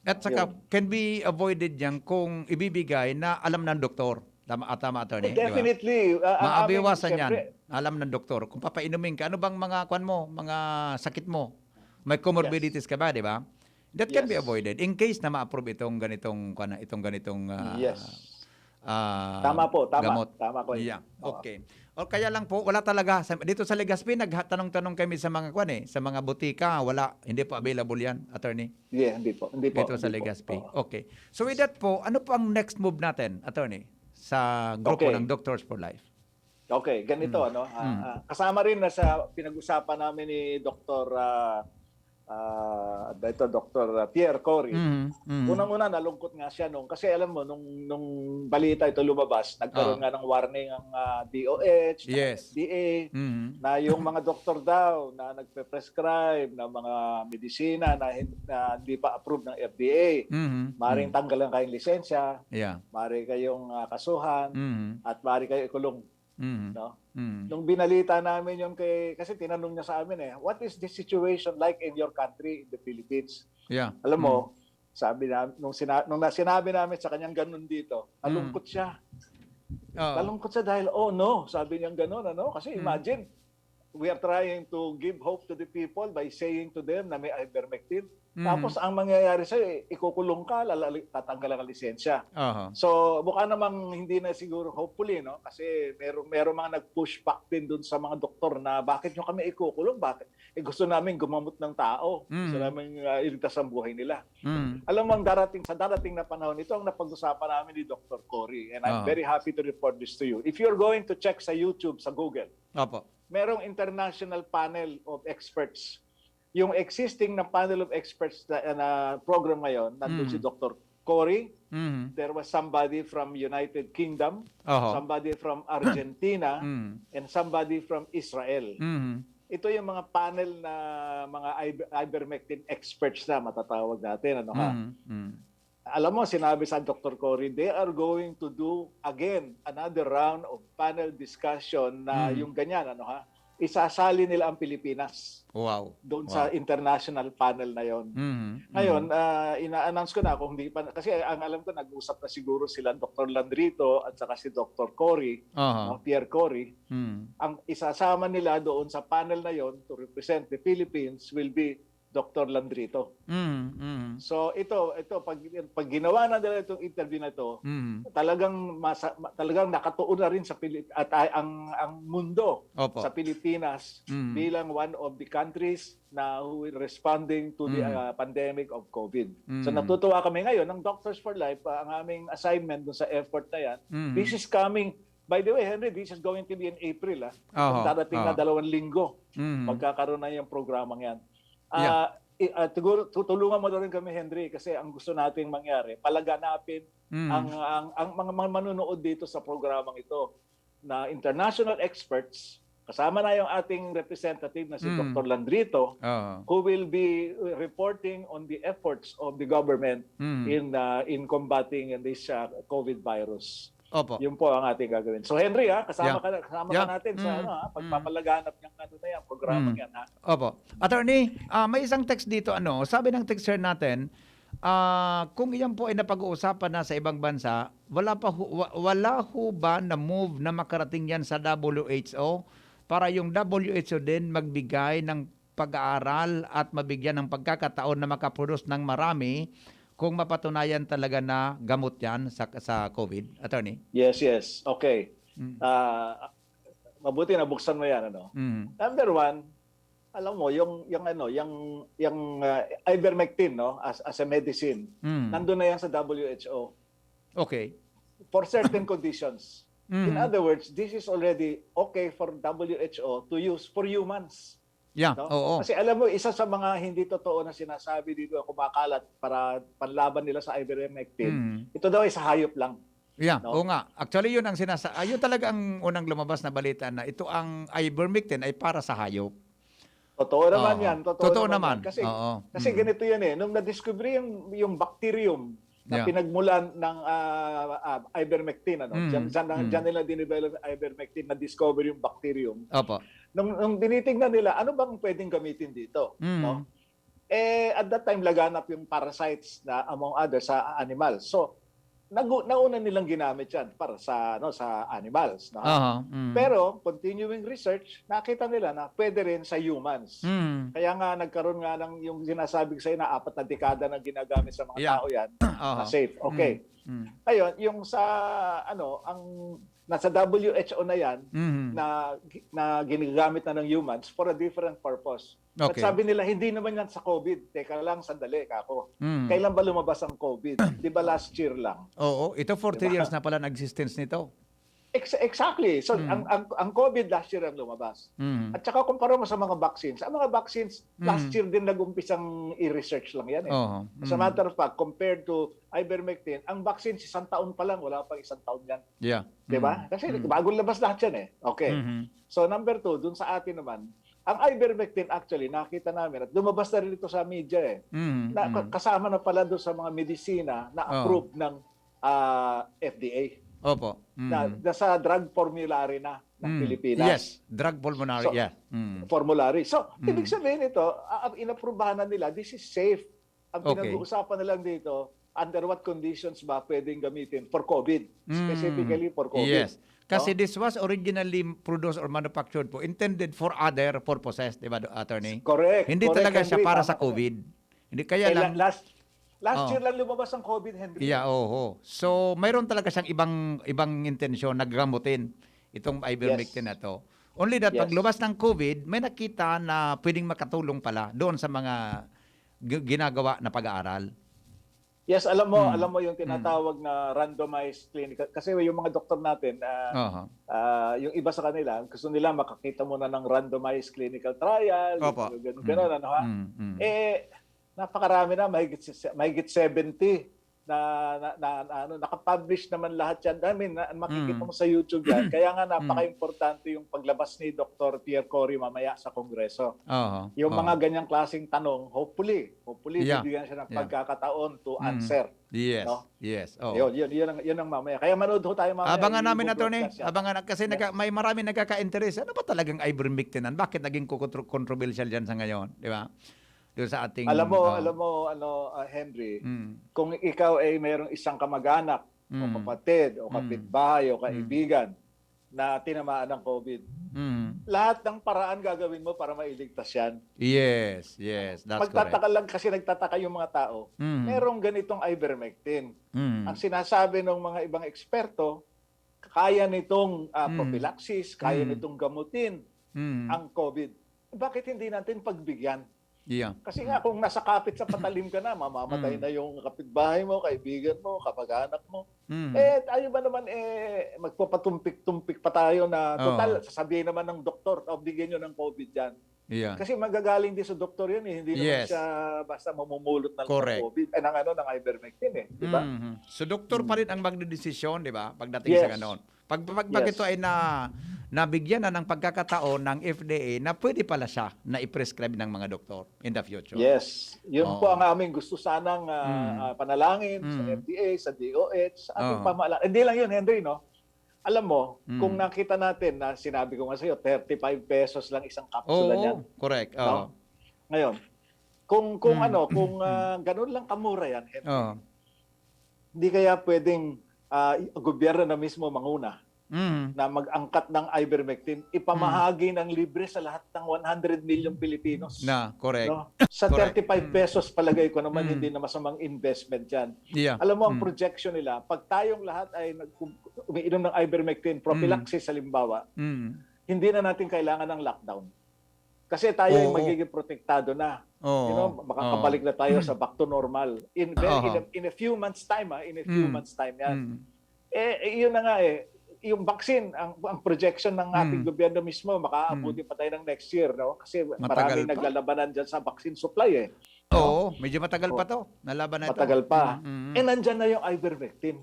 At saka, can be avoided yan kung ibibigay na alam ng doktor. Tama, attorney? Definitely. Maabiwasan yan. Siyempre, Alam ng doktor. Kung papainumin ka, ano bang mga mga sakit mo? May comorbidities ka ba, di ba? That can be Yes. avoided in case na ma-approve itong ganitong yes. Tama po, tama. gamot. Tama po. Yeah. Okay. O kaya lang po, wala talaga dito sa Legazpi nagtanong-tanong kami sa mga sa mga butika, hindi po available 'yan, attorney. Yeah, hindi po. Dito sa hindi po. Legazpi. Oo. Okay. So with that po, ano po ang next move natin, attorney, sa grupo Okay. ng Doctors for Life? Okay, ganito kasama rin na sa pinag-usapan namin ni Dr. Dr. Pierre Cory. Unang-una nalungkot nga siya kasi alam mo nung balita ito lumabas, nagkaroon nga ng warning ang DOH, Yes. FDA, na yung mga doktor daw na nagpe-prescribe ng mga medisina na hindi pa approved ng FDA, maaaring tanggalan kayong lisensya, Yeah. maaari kayong kasuhan, at maaari kayo ikulong. No? Mm. Nung binalita namin yung kasi tinanong niya sa amin what is the situation like in your country, in the Philippines? Yeah. Alam mo, sabi na nung sinabi namin sa kanyang ganun dito, nalungkot siya. Nalungkot siya dahil no, sabi niya ganun kasi imagine we are trying to give hope to the people by saying to them na may ivermectin. Tapos ang mangyayari sa'yo, ikukulong ka, tatanggalan ka lisensya. So, mukha namang hindi na siguro hopefully, kasi merong mga nag-push back din dun sa mga doktor na bakit nyo kami ikukulong? Bakit? Gusto namin gumamot ng tao. Gusto namin iligtas ang buhay nila. Alam mo, sa darating na panahon, ito ang napag-usapan namin ni Dr. Cory. And I'm very happy to report this to you. If you're going to check sa YouTube, sa Google, merong international panel of experts. Yung existing na panel of experts na program ngayon, nandun si Dr. Cory, there was somebody from United Kingdom, somebody from Argentina, and somebody from Israel. Ito yung mga panel na mga ivermectin experts na matatawag natin. Alam mo, sinabi sa Dr. Cory, they are going to do again another round of panel discussion na yung ganyan, isasali nila ang Pilipinas. Wow. Doon sa international panel na yon. Ngayon, ina-announce ko na kung hindi pa, kasi ang alam ko nag-usap na siguro sila Dr. Landrito at saka si Dr. Cory, Pierre Cory. Ang isasama nila doon sa panel na yon to represent the Philippines will be Dr. Landrito. So ito pag ginawa na nila itong interview na ito, talagang nakatuon na rin sa at ang mundo sa Pilipinas bilang one of the countries na who is responding to the pandemic of COVID. So natutuwa kami ngayon ng Doctors for Life, ang aming assignment dun sa effort na yan. This is coming. By the way, Henry, this is going to be in April. Darating na 2 linggo. Magkakaroon na yung programang yan. Siguro tutulungan mo na rin kami, Henry, kasi ang gusto nating mangyari, palaganapin ang mga manonood dito sa programang ito na international experts, kasama na yung ating representative na si Dr. Landrito, who will be reporting on the efforts of the government in combating this COVID virus. Opo. Yun po ang ating gagawin. So Henry, kasama ka natin sa pagpapalaganap ng programa yan. Opo. Attorney, may isang text dito, sabi ng texter natin, kung iyan po ay napag-uusapan na sa ibang bansa, wala ho ba na move na makarating yan sa WHO para yung WHO din magbigay ng pag-aaral at mabigyan ng pagkakataon na makaproduce ng marami kung mapatunayan talaga na gamot yan sa COVID, Attorney? Yes. Okay. Mabuti na buksan mo yan, Number one, alam mo yung ivermectin, as a medicine, nandun na yan sa WHO. Okay. For certain conditions. In other words, this is already okay for WHO to use for humans. Yeah, oo. Kasi alam mo, isa sa mga hindi totoo na sinasabi dito, kumakalat para panlaban nila sa ivermectin, ito daw ay sa hayop lang. Yeah, oo nga. Actually, yun ang yun talaga ang unang lumabas na balita na ito ang ivermectin ay para sa hayop. Totoo naman yan. Totoo naman. Kasi ganito yan nung na-discover yung bacterium na pinagmulan ng ivermectin, Diyan nila dinevelop ivermectin, na-discover yung bacterium. Opo. Nung tinitingnan nila, ano bang pwedeng gamitin dito? At that time, laganap yung parasites na among others sa animals. So, nauna nilang ginamit yan para sa animals. Pero, continuing research, nakita nila na pwede rin sa humans. Kaya nga, nagkaroon nga ng yung sinasabi ko sa'yo na 4 na dekada na ginagamit sa mga tao yan, na safe. Okay. Ngayon, yung sa, ang nasa WHO na yan, na ginagamit na ng humans for a different purpose. At sabi nila, hindi naman yan sa COVID. Teka lang, sandali, kako. Kailan ba lumabas ang COVID? Di ba last year lang? Oo, ito 40 years na pala ng-existence nito. Exactly. So, ang COVID last year ang lumabas. At saka kumpara mo sa mga vaccines. Ang mga vaccines, last year din nag-umpisang i-research lang yan. As a matter of fact, compared to ivermectin, ang vaccines 1 taon pa lang, wala pang 1 taon yan. Yeah. Diba? Kasi bagong labas lahat yan . Okay. So, number 2, dun sa atin naman, ang ivermectin actually, nakita namin, at lumabas na rin ito sa media na kasama na pala doon sa mga medisina na approved ng FDA. Opo. Na sa drug formulary na ng Pilipinas. Yes, drug formulary, formulary. So, ibig sabihin ito, inaprubahan na nila, this is safe. Ang pinag-uusapan na lang dito, under what conditions ba pwedeng gamitin for COVID? Specifically for COVID. Yes. Kasi this was originally produced or manufactured po, intended for other purposes, di ba, Attorney? Correct. Hindi talaga siya para sa COVID. Hindi kaya lang... Last year lang lumabas ang COVID, Henry. Yeah, So, mayroon talaga siyang ibang intensyon na gamutin itong ivermectin na to. Only that pag lumabas ng COVID, may nakita na pwedeng makatulong pala doon sa mga ginagawa na pag-aaral. Yes, alam mo yung tinatawag na randomized clinical, kasi yung mga doktor natin, yung iba sa kanila, gusto nila makakita muna ng randomized clinical trial, gano'n, napakarami na, mahigit 70 na nakapublish naman lahat yan. Makikita mo sa YouTube yan. Kaya nga napaka-importante yung paglabas ni Dr. Pierre Cory mamaya sa Kongreso. Yung mga ganyang klaseng tanong, hopefully bibigyan siya ng pagkakataon to answer. Yes. No? Yes. Yun ang mamaya. Kaya manood ho tayo mamaya. Abangan namin, Attorney. Abangan kasi may marami nagkaka-interest. Ano ba talagang ivermectin? Bakit naging controversial dyan sa ngayon? Di ba? Doon sa ating... Alam mo, Henry, kung ikaw ay mayroong isang kamag-anak, o kapatid, o kapitbahay, o kaibigan na tinamaan ng COVID, lahat ng paraan gagawin mo para mailigtas yan. Yes, that's Magtataka lang kasi nagtataka yung mga tao. Merong ganitong ivermectin. Ang sinasabi ng mga ibang eksperto, kaya nitong prophylaxis, kaya nitong gamutin ang COVID. Bakit hindi natin pagbigyan? Yeah. Kasi nga kung nasa kapit sa patalim ka na, mamamatay na yung kapitbahay mo, kaibigan mo, kapag-anak mo. Tayo ba naman magpapatumpik-tumpik pa tayo na total, sasabihin naman ng doktor, bigyan nyo ng COVID yan. Yeah. Kasi magagaling din sa doktor yun eh. Hindi naman Yes. siya basta mamumulot ng Correct. COVID, ng ivermectin eh. Di ba? So doktor pa rin ang magdedesisyon, di ba? Pagdating sa Yes. ganon. Pag Yes. ito ay nabigyan na ng pagkakataon ng FDA na pwede pala siya na i-prescribe ng mga doktor in the future. Yes. Yun Oo. po ang aming gusto sanang panalangin sa FDA, sa DOH, sa ating pamahalaan. Hindi lang yun, Henry, no? Alam mo, kung nakita natin na sinabi ko nga sa'yo, 35 pesos lang isang kapsula niyan. Correct. No? Ngayon, kung ganun lang kamura yan, Henry, hindi kaya pwedeng gobyerno na mismo manguna na mag-angkat ng ivermectin, ipamahagi ng libre sa lahat ng 100 milyong Pilipinos. Correct. No? Sa 35 pesos palagay ko naman, hindi na masamang investment yan. Yeah. Alam mo, ang projection nila, pag tayong lahat ay umiinom ng ivermectin, prophylaxis halimbawa, hindi na natin kailangan ng lockdown. Kasi tayo ay magiging protektado na. Makakabalik na tayo sa back to normal. In a few months time, months time yan. Yun na nga yung vaccine, ang projection ng ating gobyerno mismo, makaabuti pa tayo ng next year, no? Kasi maraming naglalabanan dyan sa vaccine supply Oo, medyo matagal pa to. Nalaban na ito. Matagal pa. Nandyan na yung ivermectin.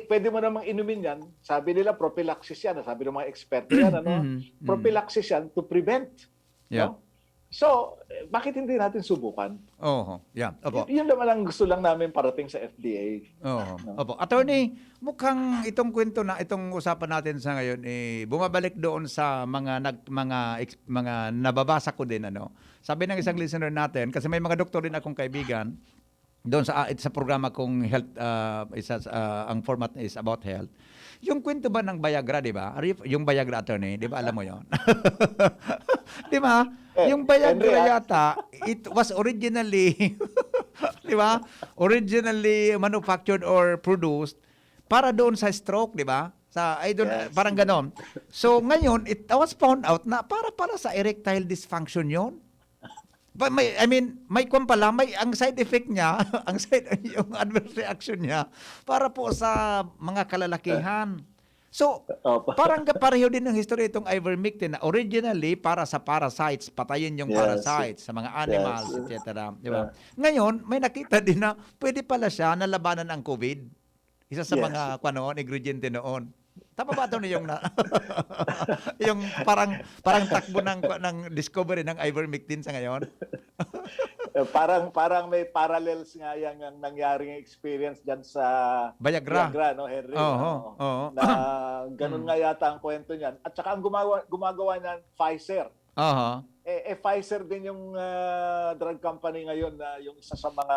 Pwede mo namang inumin yan. Sabi nila, prophylaxis yan. Sabi ng mga eksperto yan, prophylaxis yan to prevent. Yeah. No? So, bakit hindi natin subukan? Opo. Yun naman ang gusto lang namin parating sa FDA. Opo. Attorney, mukhang itong kwento na itong usapan natin sa ngayon bumabalik doon sa mga nababasa ko din Sabi ng isang listener natin kasi may mga doktor din akong kaibigan doon sa programa kong health ang format is about health. Yung kwento ba ng Viagra, di ba? Yung Viagra, attorney, di ba? Alam mo yon? Di ba? Yung Viagra yata, it was originally, di ba? Originally manufactured or produced para doon sa stroke, di ba? Parang ganon. So ngayon, it was found out na para sa erectile dysfunction yon. But may pala, ang side effect niya, yung adverse reaction niya, para po sa mga kalalakihan. So, parang pareho din ng history itong ivermectin na originally para sa parasites, patayin yung parasites sa mga animals, etc. Diba? Ngayon, may nakita din na pwede pala siya na labanan ang COVID. Isa sa mga ingrediente noon. Tama ba ito yung yung parang takbo ng discovery ng ivermectin sa ngayon? parang may parallels nga yung nangyaring experience dyan sa Viagra, no, Henry? Na ganun nga yata ang kwento niyan. At saka ang gumagawa niyan, Pfizer. Pfizer din yung drug company ngayon na yung isa sa mga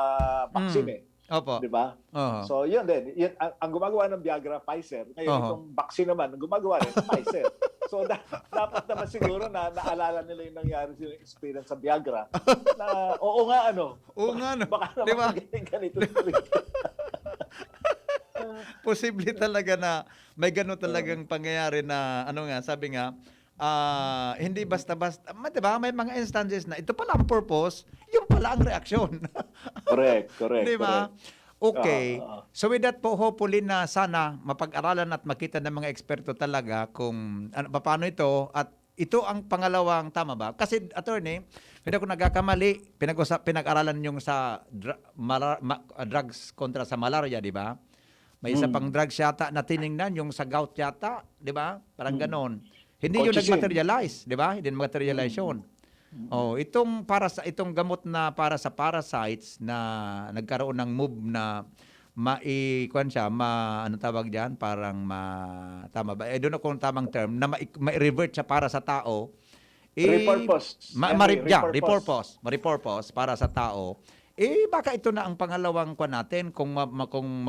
vaccine Opo. Di ba? So, yun din. Ang gumagawa ng Viagra, Pfizer. Ngayon, itong vaccine naman, ang gumagawa rin, Pfizer. So, dapat naman siguro na naalala nila yung nangyari sa experience sa Viagra. Na, oo nga, baka naman ganito. Posible talaga na may gano'n talagang pangyayari na, sabi nga, hindi basta-basta, diba? May mga instances na ito pala ang purpose, yung pala ang reaksyon. Correct. Diba? Okay. So with that po, hopefully na sana mapag-aralan at makita ng mga eksperto talaga kung paano ito at ito ang pangalawang, tama ba? Kasi attorney, hindi ako nagkakamali, pinag-aralan yung sa drugs kontra sa malaria, di ba? May isa pang drugs yata na tiningnan, yung sa gout yata, di ba? Parang ganon. Hindi yun nag-materialize, di ba? Hindi nag-materialize yun. Itong gamot na para sa parasites na nagkaroon ng move na ano tawag diyan, parang tama ba? Doon ako ang tamang term na ma-revert siya para sa tao. Repurpose para sa tao. Baka ito na ang pangalawang natin kung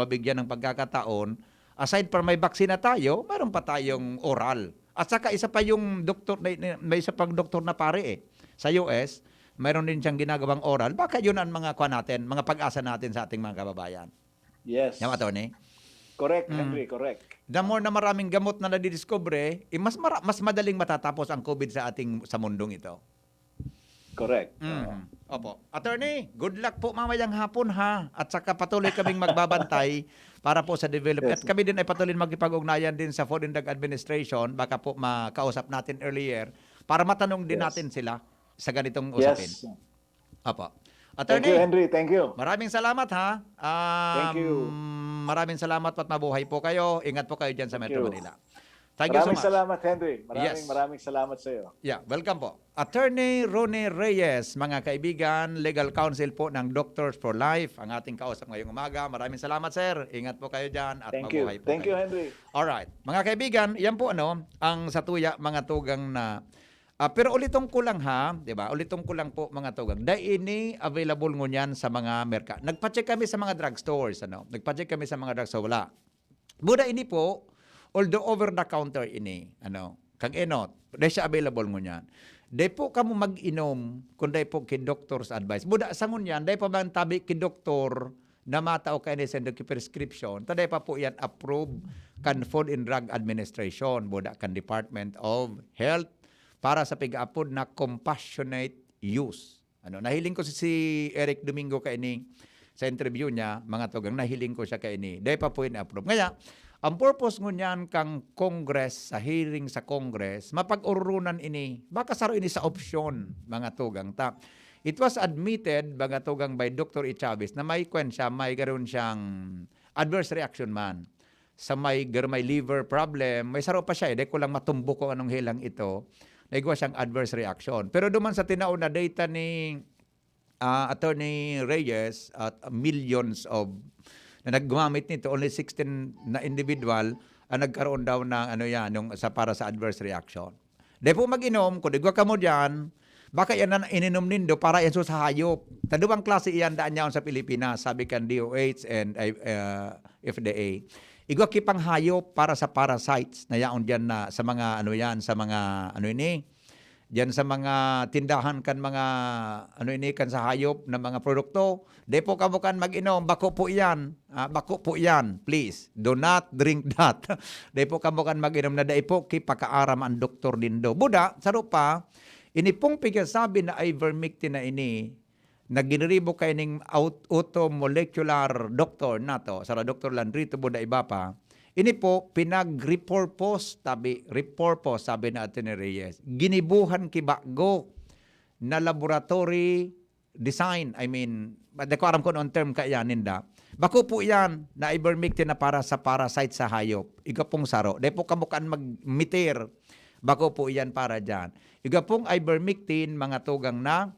mabigyan ng pagkakataon. Aside from may vaccine na tayo, mayroon pa tayong oral. At saka isa pa yung doktor, may isa pang doktor na pare sa US, mayroon din siyang ginagawang oral. Baka yun ang mga natin, mga pag-asa natin sa ating mga kababayan. Yes. Yung attorney? Correct, Henry, correct. The more na maraming gamot na nadidiscover, mas madaling matatapos ang COVID sa mundong ito. Correct. Opo. Attorney, good luck po mamayang hapon ha. At saka patuloy kaming magbabantay para po sa development. At kami din ay patuloy magkipag-ugnayan din sa Food and Drug Administration. Baka po makausap natin earlier para matanong din Yes. natin sila sa ganitong usapin. Yes. Apo. Thank you, Attorney, Henry. Thank you. maraming salamat ha. Thank you. Maraming salamat at mabuhay po kayo. Ingat po kayo dyan sa Thank Metro you. Manila. Thank you so Maraming much. salamat, Henry. Yes. Maraming salamat sa iyo. Yeah, welcome po. Attorney Ronnie Reyes, mga kaibigan, legal counsel po ng Doctors for Life, ang ating kausap ngayong umaga. Maraming salamat, sir. Ingat po kayo dyan at Thank you. mabuhay po Thank you, kayo. Henry. Alright. Mga kaibigan, yan po ang sa tuya, mga tugang na pero ulitong ko lang ha, 'di ba? Ulitong ko lang po mga tugang. Dai ini available ngunyan sa mga merka. Nagpa-check kami sa mga drugstores, ano. Nagpa-check kami sa mga drugstore, wala. Buda ini po, although over the counter ini, ano, kag enot, dai siya available ngunyan. Dai po kamo mag-inom kung dai po kay doctor's advice. Buda sa ngunyan, dai pa man tabi kay doktor na matao kay ni send ki prescription. Taday pa po yan approve kan Food and Drug Administration, buda kan Department of Health para sa pig-apod na compassionate use. Ano, nahiling ko si Eric Domingo kaini sa interview niya, mga tugang, nahiling ko siya kaini. Dahil pa po in-approve. Ngaya, ang purpose ngunyan kang Congress, sa hearing sa Congress, mapag-urunan ini, baka saro ini sa opsyon, mga tugang. It was admitted, mga tugang, by Dr. E. Chavez na may kwensya, may garon siyang adverse reaction man. Sa may liver problem, may saro pa siya. Dahil ko lang matumbo ko anong hilang ito. Naigwa siyang adverse reaction. Pero duman sa tinaon na data ni Attorney Reyes at millions of na naggumamit nito, only 16 na individual ang nagkaroon daw ng para sa adverse reaction. Dahil po mag-inom, kung digwa ka mo dyan, baka yan na ininom nindo para yan sa hayop. Taduang klase iyan daan niya sa Pilipinas, sabi kan DOH and FDA. Igwa kipang hayop para sa parasites na yaon diyan na sa mga diyan sa mga tindahan kan mga kan sa hayop na mga produkto. Depo kamo kan mag-inom, bako po iyan, please. Do not drink that. Depo kamo kan mag-inom na daipo kipakaaram ang doktor dindo. Buda, saro pa, ini pong pigasabi na ivermectin na ini na giniribo kay ning automolecular doctor nato sa Dr. Landrito Buda iba pa. Ini po pinag-repurpose sabi na Atty. Reyes. Ginibuhan kibago na laboratory design. I mean, ko aram ko on term kaya ninda. Bako po yan na ivermectin na para sa parasite sa hayop. Iga pong saro. Dahil po kamukaan mag-mitir. Bako po yan para dyan. Iga pong ivermectin, mga tugang na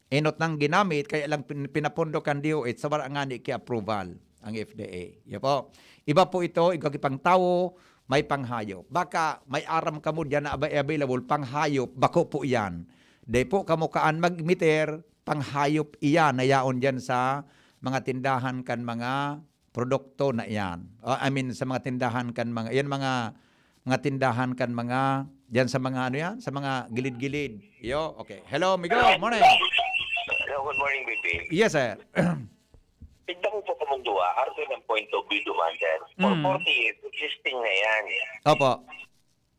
enot nang ginamit, kaya lang pinapondo kan DOH sa warangani ki-approval ang FDA. Yan po. Iba po ito, ikakipang tao, may panghayop. Baka may aram ka mo dyan na available, panghayop, bako po yan. Dahil po kamukaan mag-meter, panghayop iyan, nayaon dyan sa mga tindahan kan mga produkto na iyan. Sa mga tindahan kan mga, yan mga tindahan kan mga, dyan sa mga sa mga gilid-gilid. Yo, okay. Hello, Migo, morning. Hello, good morning, BP. Yes, sir. Tignan mo po kumundua, arto ng point of view duman, sir. For 40 years, existing na yan. Opo.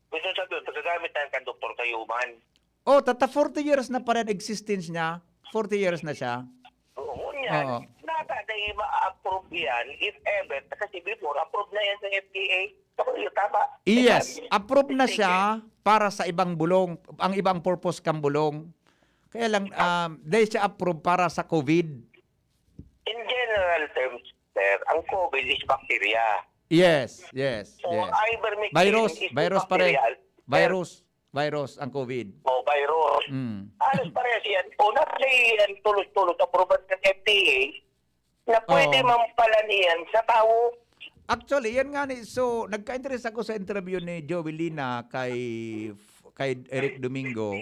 Gusto sabi, pagkagamit na kan doktor kayo man. Oh, 40 years na pa rin existence niya. 40 years na siya. Oo, yan. Nata na ma-approve yan, if ever, kasi before, approve na yan sa FDA. Tama. Yes, approve na siya para sa ibang bulong, ang ibang purpose kang bulong. Kaya lang, dahil siya approve para sa COVID. In general terms, sir, ang COVID is bacteria. Yes. So, ivermectin is Virus pare. bacterial. Virus ang COVID. O, virus. Alas parehas yan. O, naplay yan tulog-tulog approval ng FDA na pwede mampala niyan sa tao. Actually, yan nga ni. So, nagka-interest ako sa interview ni Joey Lina kay Eric Domingo.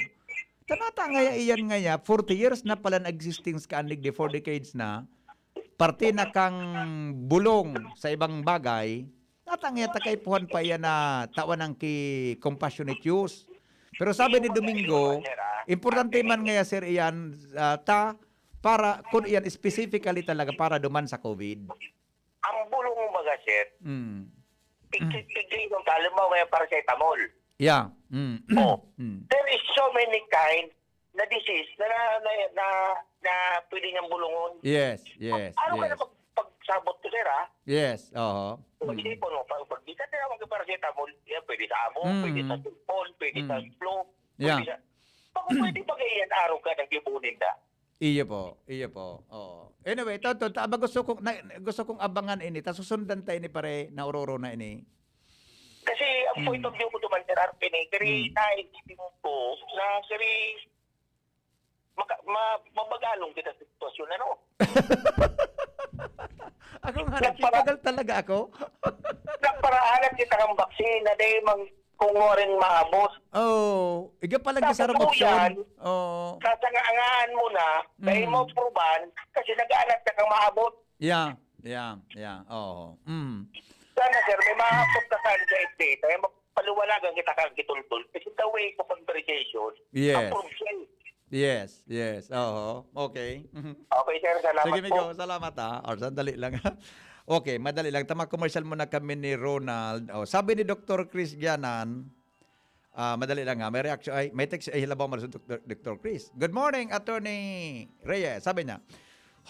Tanata nga iyan nga 40 years na pala na existing sa kanlig de 4 decades na. Parte na kang bulong sa ibang bagay, natangya kay puhan pa yan na tawan ng compassionate use. Pero sabi ni Domingo, importante man nga sir iyan para kung iyan specifically talaga para duman sa COVID. Ang bulong mo mga sir, pigil yung kalimaw ngayon paracetamol. Yeah. There is so many kinds na disease na pwede niyang bulungon. Yes. Ano ka na pagsabot ko, sir, ha? Yes, oo. Pag-isipon mo, pag di ka tinawag ng paracetamol, yan, pwede sa amo, pwede sa sulpon, pwede sa flu. Yeah. Baka pwede ba ganyan araw ka nang lipunin na? Iyo po. Oo. Anyway, aba gusto kong abangan ini, ta susundan tayo ni pare na uroro na ini. Kasi ang point of view ko naman, Sir Arpine, kaya naisipin ko na siri mabagalong kita sa sitwasyon, ano? Ako nga, nakipagal talaga ako. Nagparaanan kita ng vaksina dahil kung rin maabot. Oh, iga pala gisarang opsyon. Oh. Sasangaangaan mo na, dahil mo proban, kasi nag-aanat ka kang maabot. Yeah. Oh. Sana, sir, may maabot ka sa data, dahil paluwalagan kita kang kitultul. Kasi the way of conversation, Yes. approve siya. Yes. Oo. Okay. Okay, sir, salamat Sige, po. Migo, salamat ha. Or sandali lang. Okay, madali lang. Tama, commercial muna kami ni Ronald. Oh, sabi ni Dr. Chris Gianan, madali lang ha. May reaction, may text, hilabaw mo sa Dr. Chris. Good morning, Attorney Reyes. Sabi niya,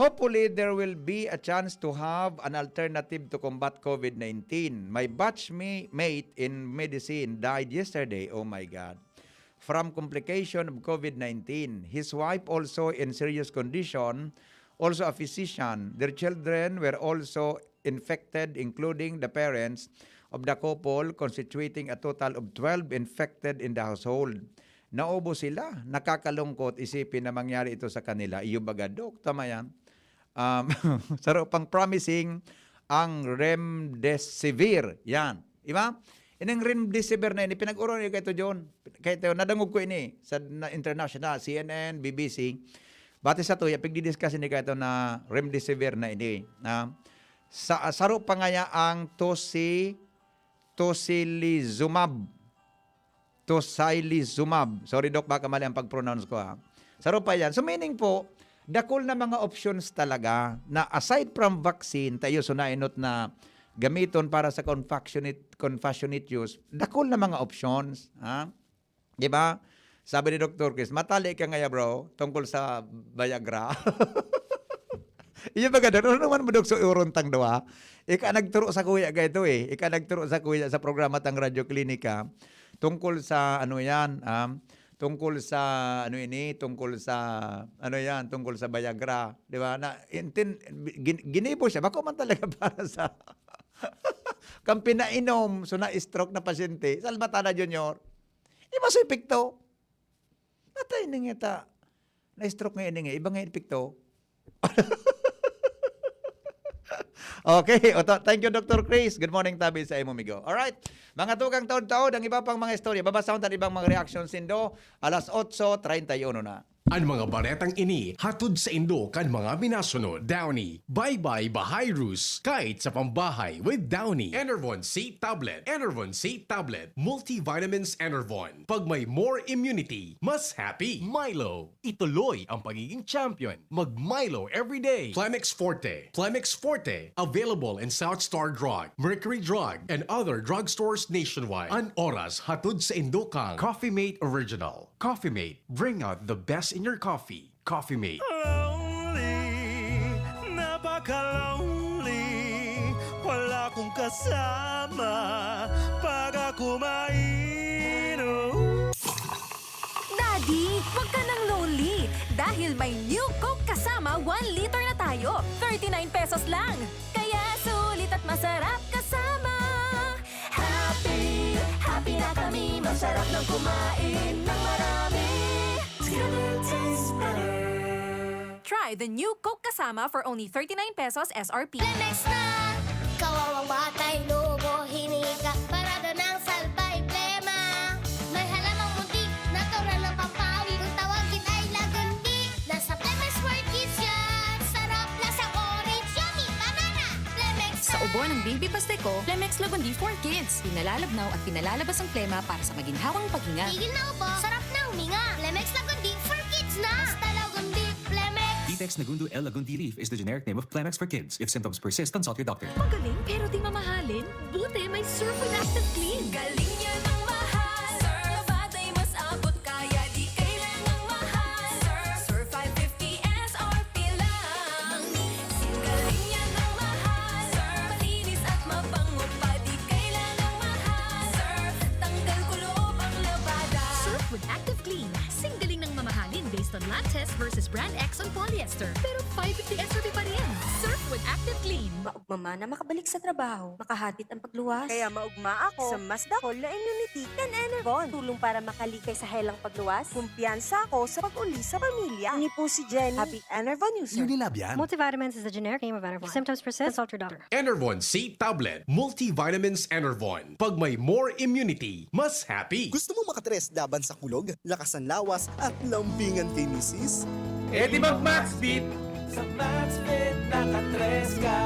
hopefully there will be a chance to have an alternative to combat COVID-19. My batchmate in medicine died yesterday. Oh my God. From complication of COVID-19. His wife also in serious condition, also a physician. Their children were also infected, including the parents of the couple, constituting a total of 12 infected in the household. Naubo sila. Nakakalungkot isipin na mangyari ito sa kanila. Iyo baga, Dok? Tama yan. Saro pang promising ang Remdesivir. Yan. Diba? Inang Remdesivir na ini, pinag-uro niyo kayo John. Kayo nadangog ko ini sa international, CNN, BBC. Bati sa to, pagdidiscuss ni kayo na Remdesivir na ini. Saro pa nga ang Tocilizumab. Sorry, Doc, baka mali ang pag-pronounce ko ha. Saro pa yan. So meaning po, dakol na mga options talaga na aside from vaccine, tayo sunainot na gamiton para sa compassionate use, dakol na mga options. Ha? Diba? Sabi ni Dr. Chris, matali ka ngaya bro, tungkol sa Viagra. Iya ba ganda? Ano naman mo dok so iuruntang doa? Ika nagturo sa kuya gaito eh. Ika nagturo sa kuya sa programa tang Radio Klinika tungkol sa ano yan, tungkol sa Viagra, di ba? Na ginibo siya. Bako man talaga para sa kang pinainom so na stroke na pasyente. Salvatana Junior. Di ba so epekto? Natay ning ita. Na stroke nga ini nga iba nga epekto. Okay, thank you Dr. Chris. Good morning tabi sa imo migo. All right. Mga tugang taon-taon ang iba pang mga istorya. Babasahon tan ibang mga reactions sindo. Alas 8:31 na. Ang mga baretang ini hatod sa Indo kan mga minasunod. Downy, Bye-Bye Bahayrus, kahit sa pambahay with Downy. Enervon C Tablet, Enervon C Tablet, Multivitamins Enervon. Pag may more immunity, mas happy. Milo, ituloy ang pagiging champion. Mag-Milo everyday. Plemex Forte, available in South Star Drug, Mercury Drug, and other drugstores nationwide. An oras hatod sa Indo kang Coffee Mate Original. Coffee Mate, bring out the best in your coffee. Coffee Mate. Lonely, napaka-lonely. Wala akong kasama pag ako mainom. Daddy, wag ka nang lonely. Dahil may new Coke kasama 1 liter na tayo. 39 pesos lang. Kaya sulit at masarap kasama. Happy, happy na kami. Masarap ng kumain ng marami. Try the new Coke Kasama for only 39 pesos SRP. Lemex na! Kawawang batay, lobo, hinika, parada ng salbay, plema. May halamang muntik, natural ng pampawi, kung tawagin ay lagundi. Nasa Lemex for Kids yan, sarap, lasang orange, yummy, banana. Lemex na! Sa ubo ng Baby Pasteco, Lemex Lagundi for Kids. Pinalalabnaw at pinalalabas ang plema para sa maginhawang paghinga. Tigil na ubo, sarap na huminga. Lemex Lagundi for Kids na! Basta Lagundi, Lemex. Detex Nagundu L. Lagundi Leaf is the generic name of Plemex for kids. If symptoms persist, consult your doctor. Magaling pero di mamahalin. Buti may Surfing Active Clean. Galing yan ang mahal. Surf batay mas abot kaya di kailangang mahal. Surf 550 SRP lang. Galing yan ang mahal. Surf malinis at mabango pa di kailangang mahal. Surf tanggal kulob ang labada. Surf with Active faster. Pero 550 SRP pa rin. Surf with Active Clean. Maugmama na makabalik sa trabaho, makahatid ang pagluwas. Kaya maugma ako sa mas dakol na immunity kan Enervon. Tulong para makalikay sa helang pagluwas. Kumpiyansa ako sa pag-uli sa pamilya. Ni po si Jenny, happy Enervon user. Unilab yan. Multivitamins is the generic name of Enervon. If symptoms persist, consult your doctor. Enervon C Tablet, Multivitamins Enervon. Pag may more immunity, mas happy. Gusto mo makatres laban sa kulog, lakas ng lawas at lambingan kay misis? Eddie mag-Maxfit! Sa Maxfit, nakatres ka!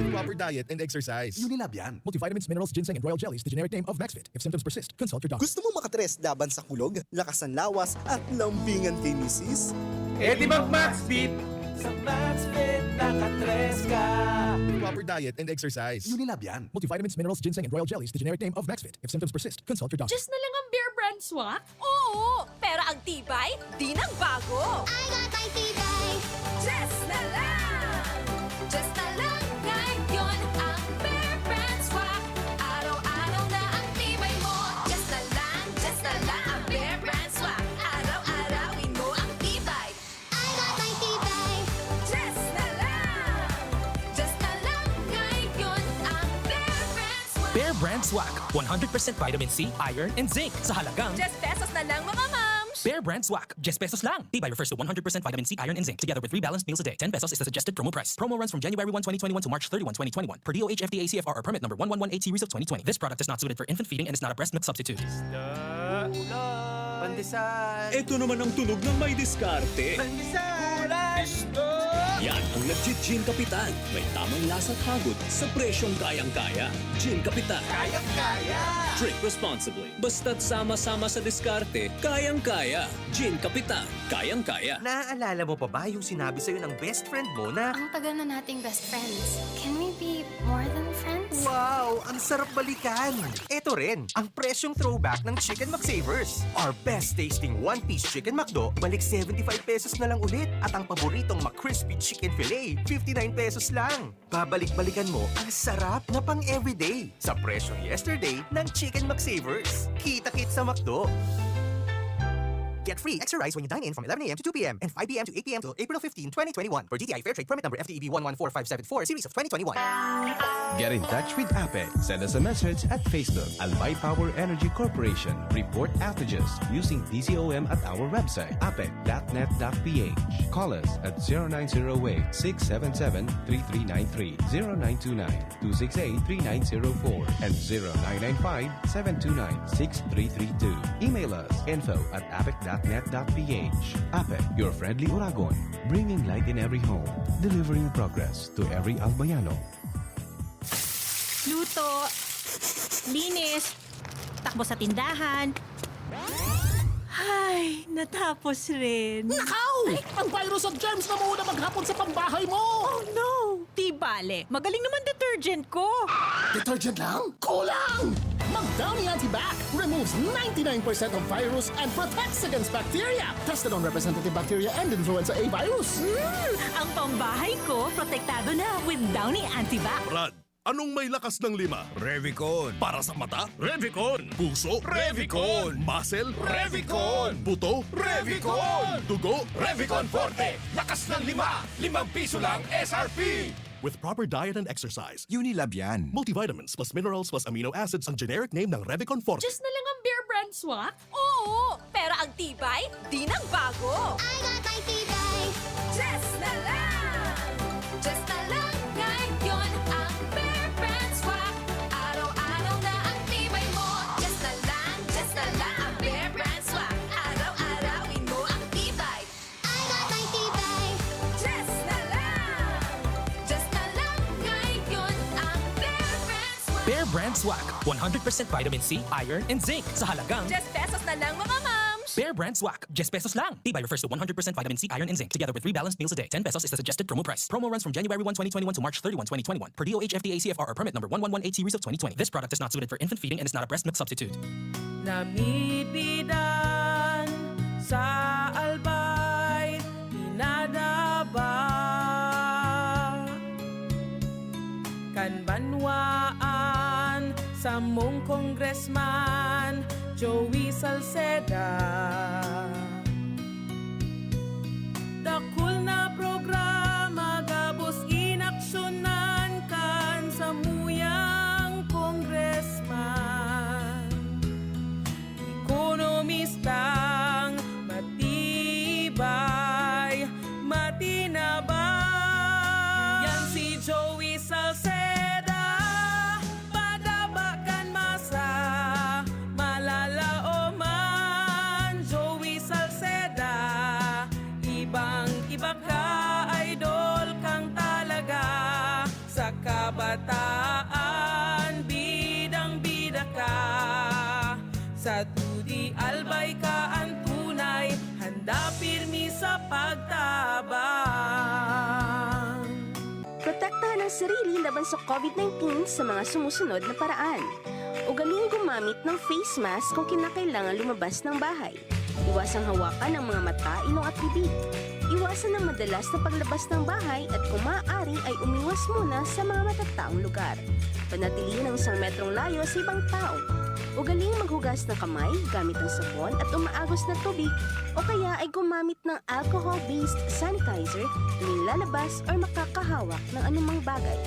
Proper diet and exercise. Unilab yan. Multivitamins, minerals, ginseng, and royal jellies, the generic name of Maxfit. If symptoms persist, consult your doctor. Gusto mo makatres laban sa kulog, lakas ng lawas at lambingan kay misis? Eddie mag-Maxfit! Sa Maxfit, nakatres ka! Proper diet and exercise. Unilab yan. Multivitamins, minerals, ginseng, and royal jellies, the generic name of Maxfit. If symptoms persist, consult your doctor. Just na lang ang Bear Brand swak? Oo, pero ang tibay, di nang bago. I got my tibay. Just na lang! Just na lang ngayon ang Bear Brand swak. Araw-araw na ang tibay mo. Just na lang ang Bear Brand swak. Araw-arawin mo ang tibay. I got my tibay. Just na lang ngayon ang Bear Brand swak. Bear Brand Swak. 100% vitamin C, iron, and zinc sa halagang Just pesos na lang mga moms. Bear Brand Swak. Just pesos lang. Tibay refers to 100% vitamin C, iron, and zinc together with 3 balanced meals a day. 10 pesos is the suggested promo price. Promo runs from January 1, 2021 to March 31, 2021 per DOH FDA CFR or permit number 1118 series of 2020. This product is not suited for infant feeding and is not a breast milk substitute. Pandesal! Ito naman ang tunog ng may diskarte. Pandesal! Yan ang nag-Gin Kapitan. May tamang lasa at hagod sa presyong kayang-kaya. Gin Kapitan. Kayang-kaya! Drink responsibly. Basta't sama-sama sa diskarte, kayang-kaya. Gin Kapitan. Kayang-kaya. Naaalala mo pa ba yung sinabi sa'yo ng best friend mo na Ang tagal na nating best friends. Can we be more than friends? wow, ang sarap balikan. Ito rin, ang presyong throwback ng Chicken McSavers. Our best tasting one-piece Chicken McDo, balik 75 pesos na lang ulit. At ang paboritong McCrispy Chicken Filet, 59 pesos lang. Babalik-balikan mo ang sarap na pang everyday sa presyong yesterday ng Chicken McSavers. Kita-kit sa McDo. Get free extra rice when you dine in from 11 a.m. to 2 p.m. and 5 p.m. to 8 p.m. till April 15, 2021 for GTI Fair Trade Permit number FTEB 114574 series of 2021. Get in touch with APE. Send us a message at Facebook. Albay Power Energy Corporation. Report outages using DCOM at our website, ape.net.ph. Call us at 0908-677-3393, 0929-268-3904, and 0995-729-6332. Email us info@ape.net.ph. APE, your friendly Uragon, bringing light in every home, delivering progress to every Albayano. Luto, linis, takbo sa tindahan. Ay, natapos rin. Nakaw! Ang virus at germs na muna maghapon sa pambahay mo! Oh no! Di bale, magaling naman detergent ko. Detergent lang? Kulang! Mag-Downy Antibac removes 99% of virus and protects against bacteria. Tested on representative bacteria and influenza A virus. Ang pambahay ko, protektado na with Downy Antibac. Brad, anong may lakas ng 5? Revicon. Para sa mata? Revicon. Puso? Revicon. Muscle? Revicon. Buto? Revicon. Dugo? Revicon Forte. Lakas ng 5. 5 piso lang SRP. With proper diet and exercise, Unilab yan. multivitamins plus minerals plus amino acids ang generic name ng Revicon Forte. Just na lang ang Bear Brand swak? Oo, pero ang tibay, di nang bago. I got my tibay. Just na lang ngayon ang Bear Brand swak. Araw-araw na ang tibay mo. Just na lang ang Bear Brand swak. Araw-arawin mo ang tibay. I got my tibay. Just na lang ngayon ang Bear Brand swak. Bear Brand Swak. 100% vitamin C, iron, and zinc sa halagang Just pesos na lang mga moms. Bear Brand Swak. Just pesos lang. Tibay refers to 100% vitamin C, iron, and zinc together with 3 balanced meals a day. 10 pesos is the suggested promo price. Promo runs from January 1, 2021 to March 31, 2021 per DOH FDA CFR or permit number 1118 series of 2020. This product is not suited for infant feeding and is not a breast milk substitute. Namibidan sa albay, dinadaba. Kanbanwaan sa mong congressman, Joey Salceda. Dakul na program Sa kabataan, bidang-bida ka. Sa tudi albay ka ang tunay, handa pirmi sa pagtabang. Protektahan ang sarili laban sa COVID-19 sa mga sumusunod na paraan. Ugaliing gumamit ng face mask kung kinakailangan lumabas ng bahay. Iwasang hawakan ang mga mata, ilong at bibig. Iwasan ang madalas na paglabas ng bahay at kung maaari ay umiwas muna sa mga matataong lugar. Panatilihin ang 1 metrong layo sa ibang tao. Ugaling maghugas ng kamay gamit ang sabon at umaagos na tubig o kaya ay gumamit ng alcohol-based sanitizer tuwing lalabas or makakahawak ng anumang bagay.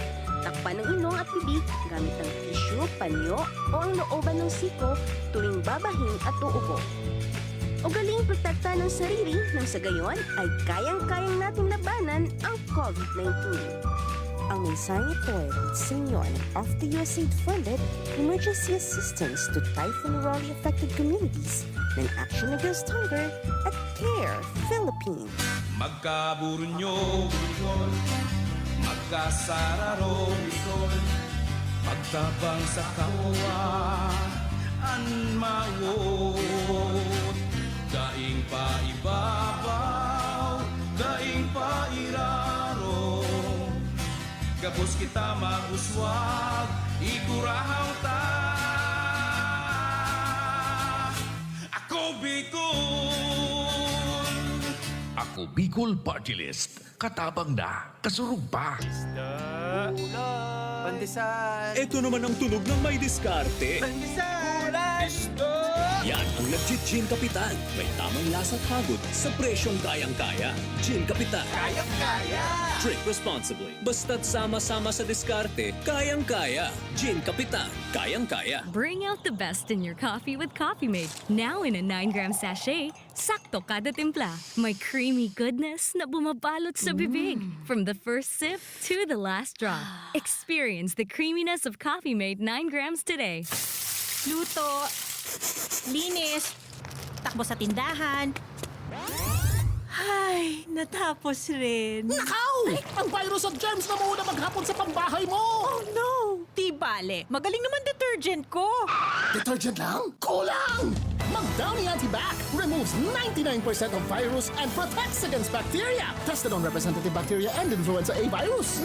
Takpan ng ilong at bibig gamit ng tissue, panyo o ang looban ng siko tuwing babahin at uubo. Ugaling protekta ng sarili nang sa gayon ay kayang-kayang nating labanan ang COVID-19. Ang mensahe ito ay sa inyo ng of the USAID-funded Emergency Assistance to Typhoon Raleigh-affected communities ng Action Against Hunger at CARE Philippines. Magkaburunyo, magkasararo, magtabang sa kawan, mawot, daing pa ibabaw, daing pa iraro. Gapos kita maguswag, ikurahaw ta. Ako Bicol! Ako Bicol Party List. Katabang na, kasurug pa. Pandesal. Ito naman ang tunog ng may diskarte. Yan ang nag-Gin Kapitan. May tamang lasa at hagod sa presyong kayang-kaya. Gin Kapitan. Kayang-kaya! Drink responsibly. Basta't sama-sama sa diskarte, kayang-kaya. Gin Kapitan. Kayang-kaya. Bring out the best in your coffee with Coffee Mate. Now in a 9-gram sachet, sakto kada timpla. May creamy goodness na bumabalot sa bibig. From the first sip to the last drop. Experience the creaminess of Coffee Mate 9 grams today. Luto, linis, takbo sa tindahan. Ay, natapos rin. Nakaw! Ang virus at germs na muna maghapon sa pambahay mo! Oh no! Di bale, magaling naman detergent ko. Detergent lang? Kulang! Mag-Downy Antibac removes 99% of virus and protects against bacteria. Tested on representative bacteria and influenza A virus.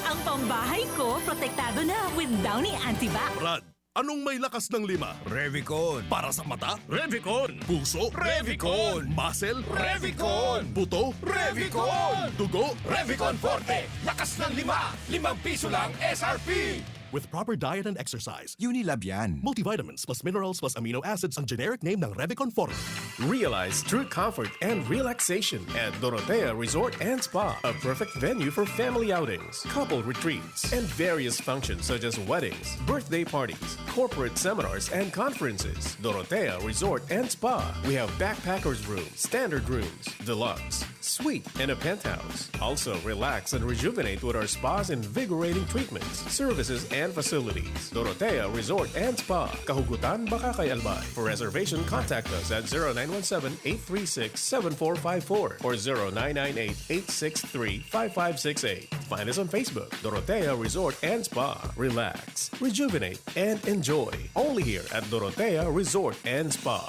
Ang pambahay ko, protektado na with Downy Antibac. Brad, anong may lakas ng 5? Revicon. Para sa mata? Revicon. Puso? Revicon. Muscle? Revicon. Buto? Revicon. Dugo? Revicon Forte. Lakas ng 5. 5 piso lang SRP. With proper diet and exercise, Unilab yan. multivitamins plus minerals plus amino acids ang generic name ng Revicon Forte. Realize true comfort and relaxation at Dorotea Resort and Spa, a perfect venue for family outings, couple retreats, and various functions such as weddings, birthday parties, corporate seminars, and conferences. Dorotea Resort and Spa. We have backpackers rooms, standard rooms, deluxe, suite, and a penthouse. Also, relax and rejuvenate with our spa's invigorating treatments, services, and facilities. Dorotea Resort and Spa. Kahugutan, Bakakay, Albay. For reservation, contact us at 0917-836-7454 or 0998-863-5568. Find us on Facebook, Dorotea Resort and Spa. Relax, rejuvenate, and enjoy. Only here at Dorotea Resort and Spa.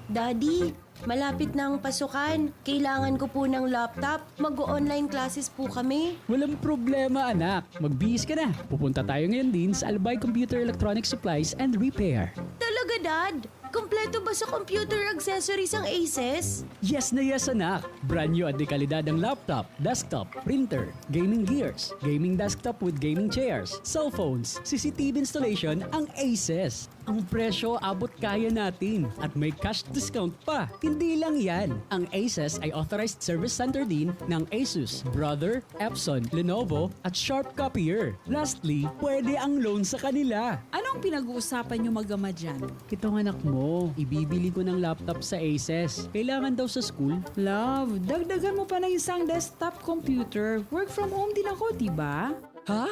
Daddy, malapit na ang pasukan. Kailangan ko po ng laptop. Mag-online classes po kami. Walang problema, anak. Magbihis ka na. Pupunta tayo ngayon din sa Albay Computer Electronic Supplies and Repair. Talaga, Dad? Kompleto ba sa computer accessories ang Aces? Yes na yes, anak. Brand new at dekalidad ang laptop, desktop, printer, gaming gears, gaming desktop with gaming chairs, cellphones, CCTV installation ang Aces. Ang presyo abot kaya natin at may cash discount pa. Hindi lang yan. Ang Aces ay authorized service center din ng Asus, Brother, Epson, Lenovo at Sharp Copier. Lastly, pwede ang loan sa kanila. Anong pinag-uusapan niyo mag-ama dyan? Itong anak mo, ibibili ko ng laptop sa Aces. Kailangan daw sa school. Love, dagdagan mo pa ng isang desktop computer. Work from home din ako, diba? Ha?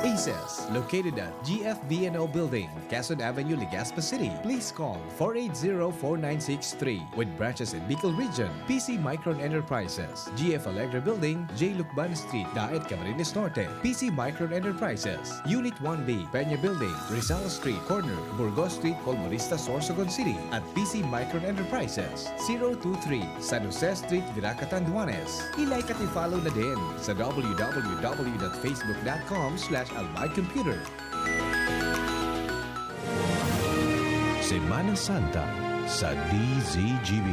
ACES, located at GFB&O Building, Quezon Avenue, Legazpi City. Please call 480-4963 with branches in Bicol Region, PC Micron Enterprises, GF Allegra Building, J. Lucban Street, Daet, Camarines Norte, PC Micron Enterprises, Unit 1B, Peña Building, Rizal Street, Corner, Burgos Street, Colmonista, Sorsogon City, at PC Micron Enterprises, 023, San Jose Street, Viracatan, Duanes. I-like at i-follow na din sa www.facebook.com/albaycomputer. Semana Santa sa DZGB.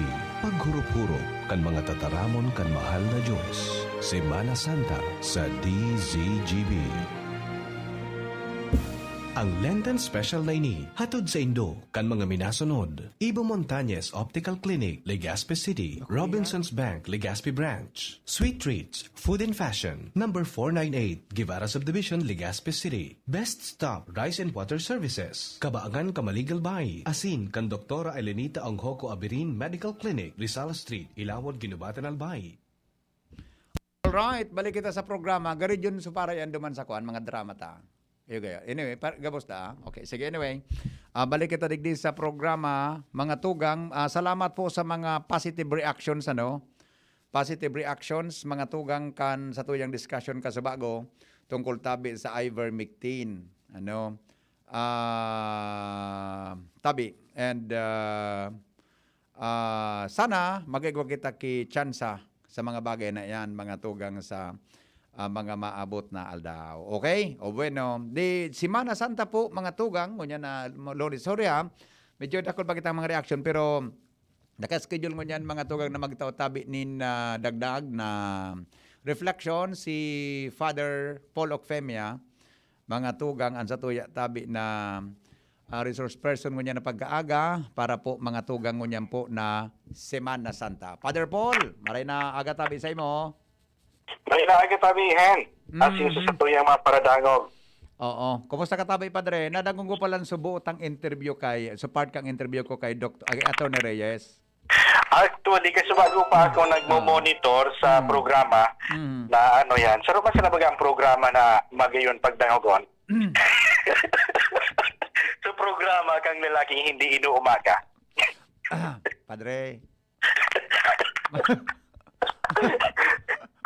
Paghurup-hurup kan mga tataramon kan mahal na Diyos. Semana Santa sa DZGB. Ang Lenten Special na ini, hatod sa Indo, kan mga minasunod. Ibo Montañez Optical Clinic, Legazpi City, Robinsons Bank, Legazpi Branch. Sweet Treats, Food and Fashion, number 498, Guevara Subdivision, Legazpi City. Best Stop, Rice and Water Services, Kabaagan Kamaligal Bay. Asin, kan Doktora Elenita Anghoko Abirin Medical Clinic, Rizal Street, Ilawod, Ginubatan, Albay. Alright, balik kita sa programa. Garid yun suparay anduman sa kuan, mga drama ta. Anyway, gabos ta. Okay, sige, anyway. Balik kita digdi sa programa, mga tugang. Salamat po sa mga positive reactions, Positive reactions, mga tugang kan sa tuyang discussion ka sa bago tungkol tabi sa ivermectin. Tabi. And sana magigwa kita ki tsansa sa mga bagay na yan, mga tugang sa mga maabot na aldaw. Okay? O bueno, di Semana Santa po, mga tugang, ngunya na Lord, sorry medyo dakol pa kitang mga reaction, pero nakaschedule ngunyan mga tugang na magtaw-tabi nin dagdag na reflection si Father Paul Ocfemia, mga tugang, ang sa tuya tabi na resource person ngunyan na pag-aaga para po mga tugang ngunyan po na Semana Santa. Father Paul, maray na aga tabi sa imo. May naagit kami, Hen. Asin sa tuyang mga paradangog. Oo. Kumusta ka tabay, Padre? Nadagong ko palang subuot ang interview part kang interview ko kay Atty. Reyes. Actually, kasi bago pa ako nagmo-monitor sa programa na yan. Saro ba sila ang programa na magayon pagdangogon? So programa kang lalaking hindi inuumaga. Padre.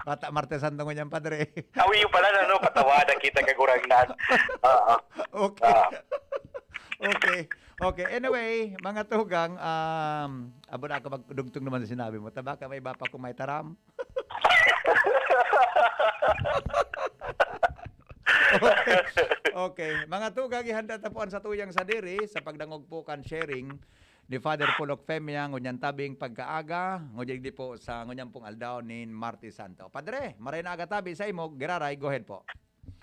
Bata Martesan tungo niyan, Padre. Awi yung pala na, patawadan kita kaguragnan. Okay. Anyway, mga tugang, abo na ako magdugtong naman sa sinabi mo. Taba ka, may bapa kung may taram. Okay. Mga tugang, ihanda tapuan sa tuyang sadiri sa pagdangog po kan sharing ni Father Paul Ocfemia, ngunyan tabing pagkaaga, ngunyan di po sa ngunyan pong aldaw ni Martes Santo. Padre, maray na aga tabi sa imo, Giraray, go ahead po.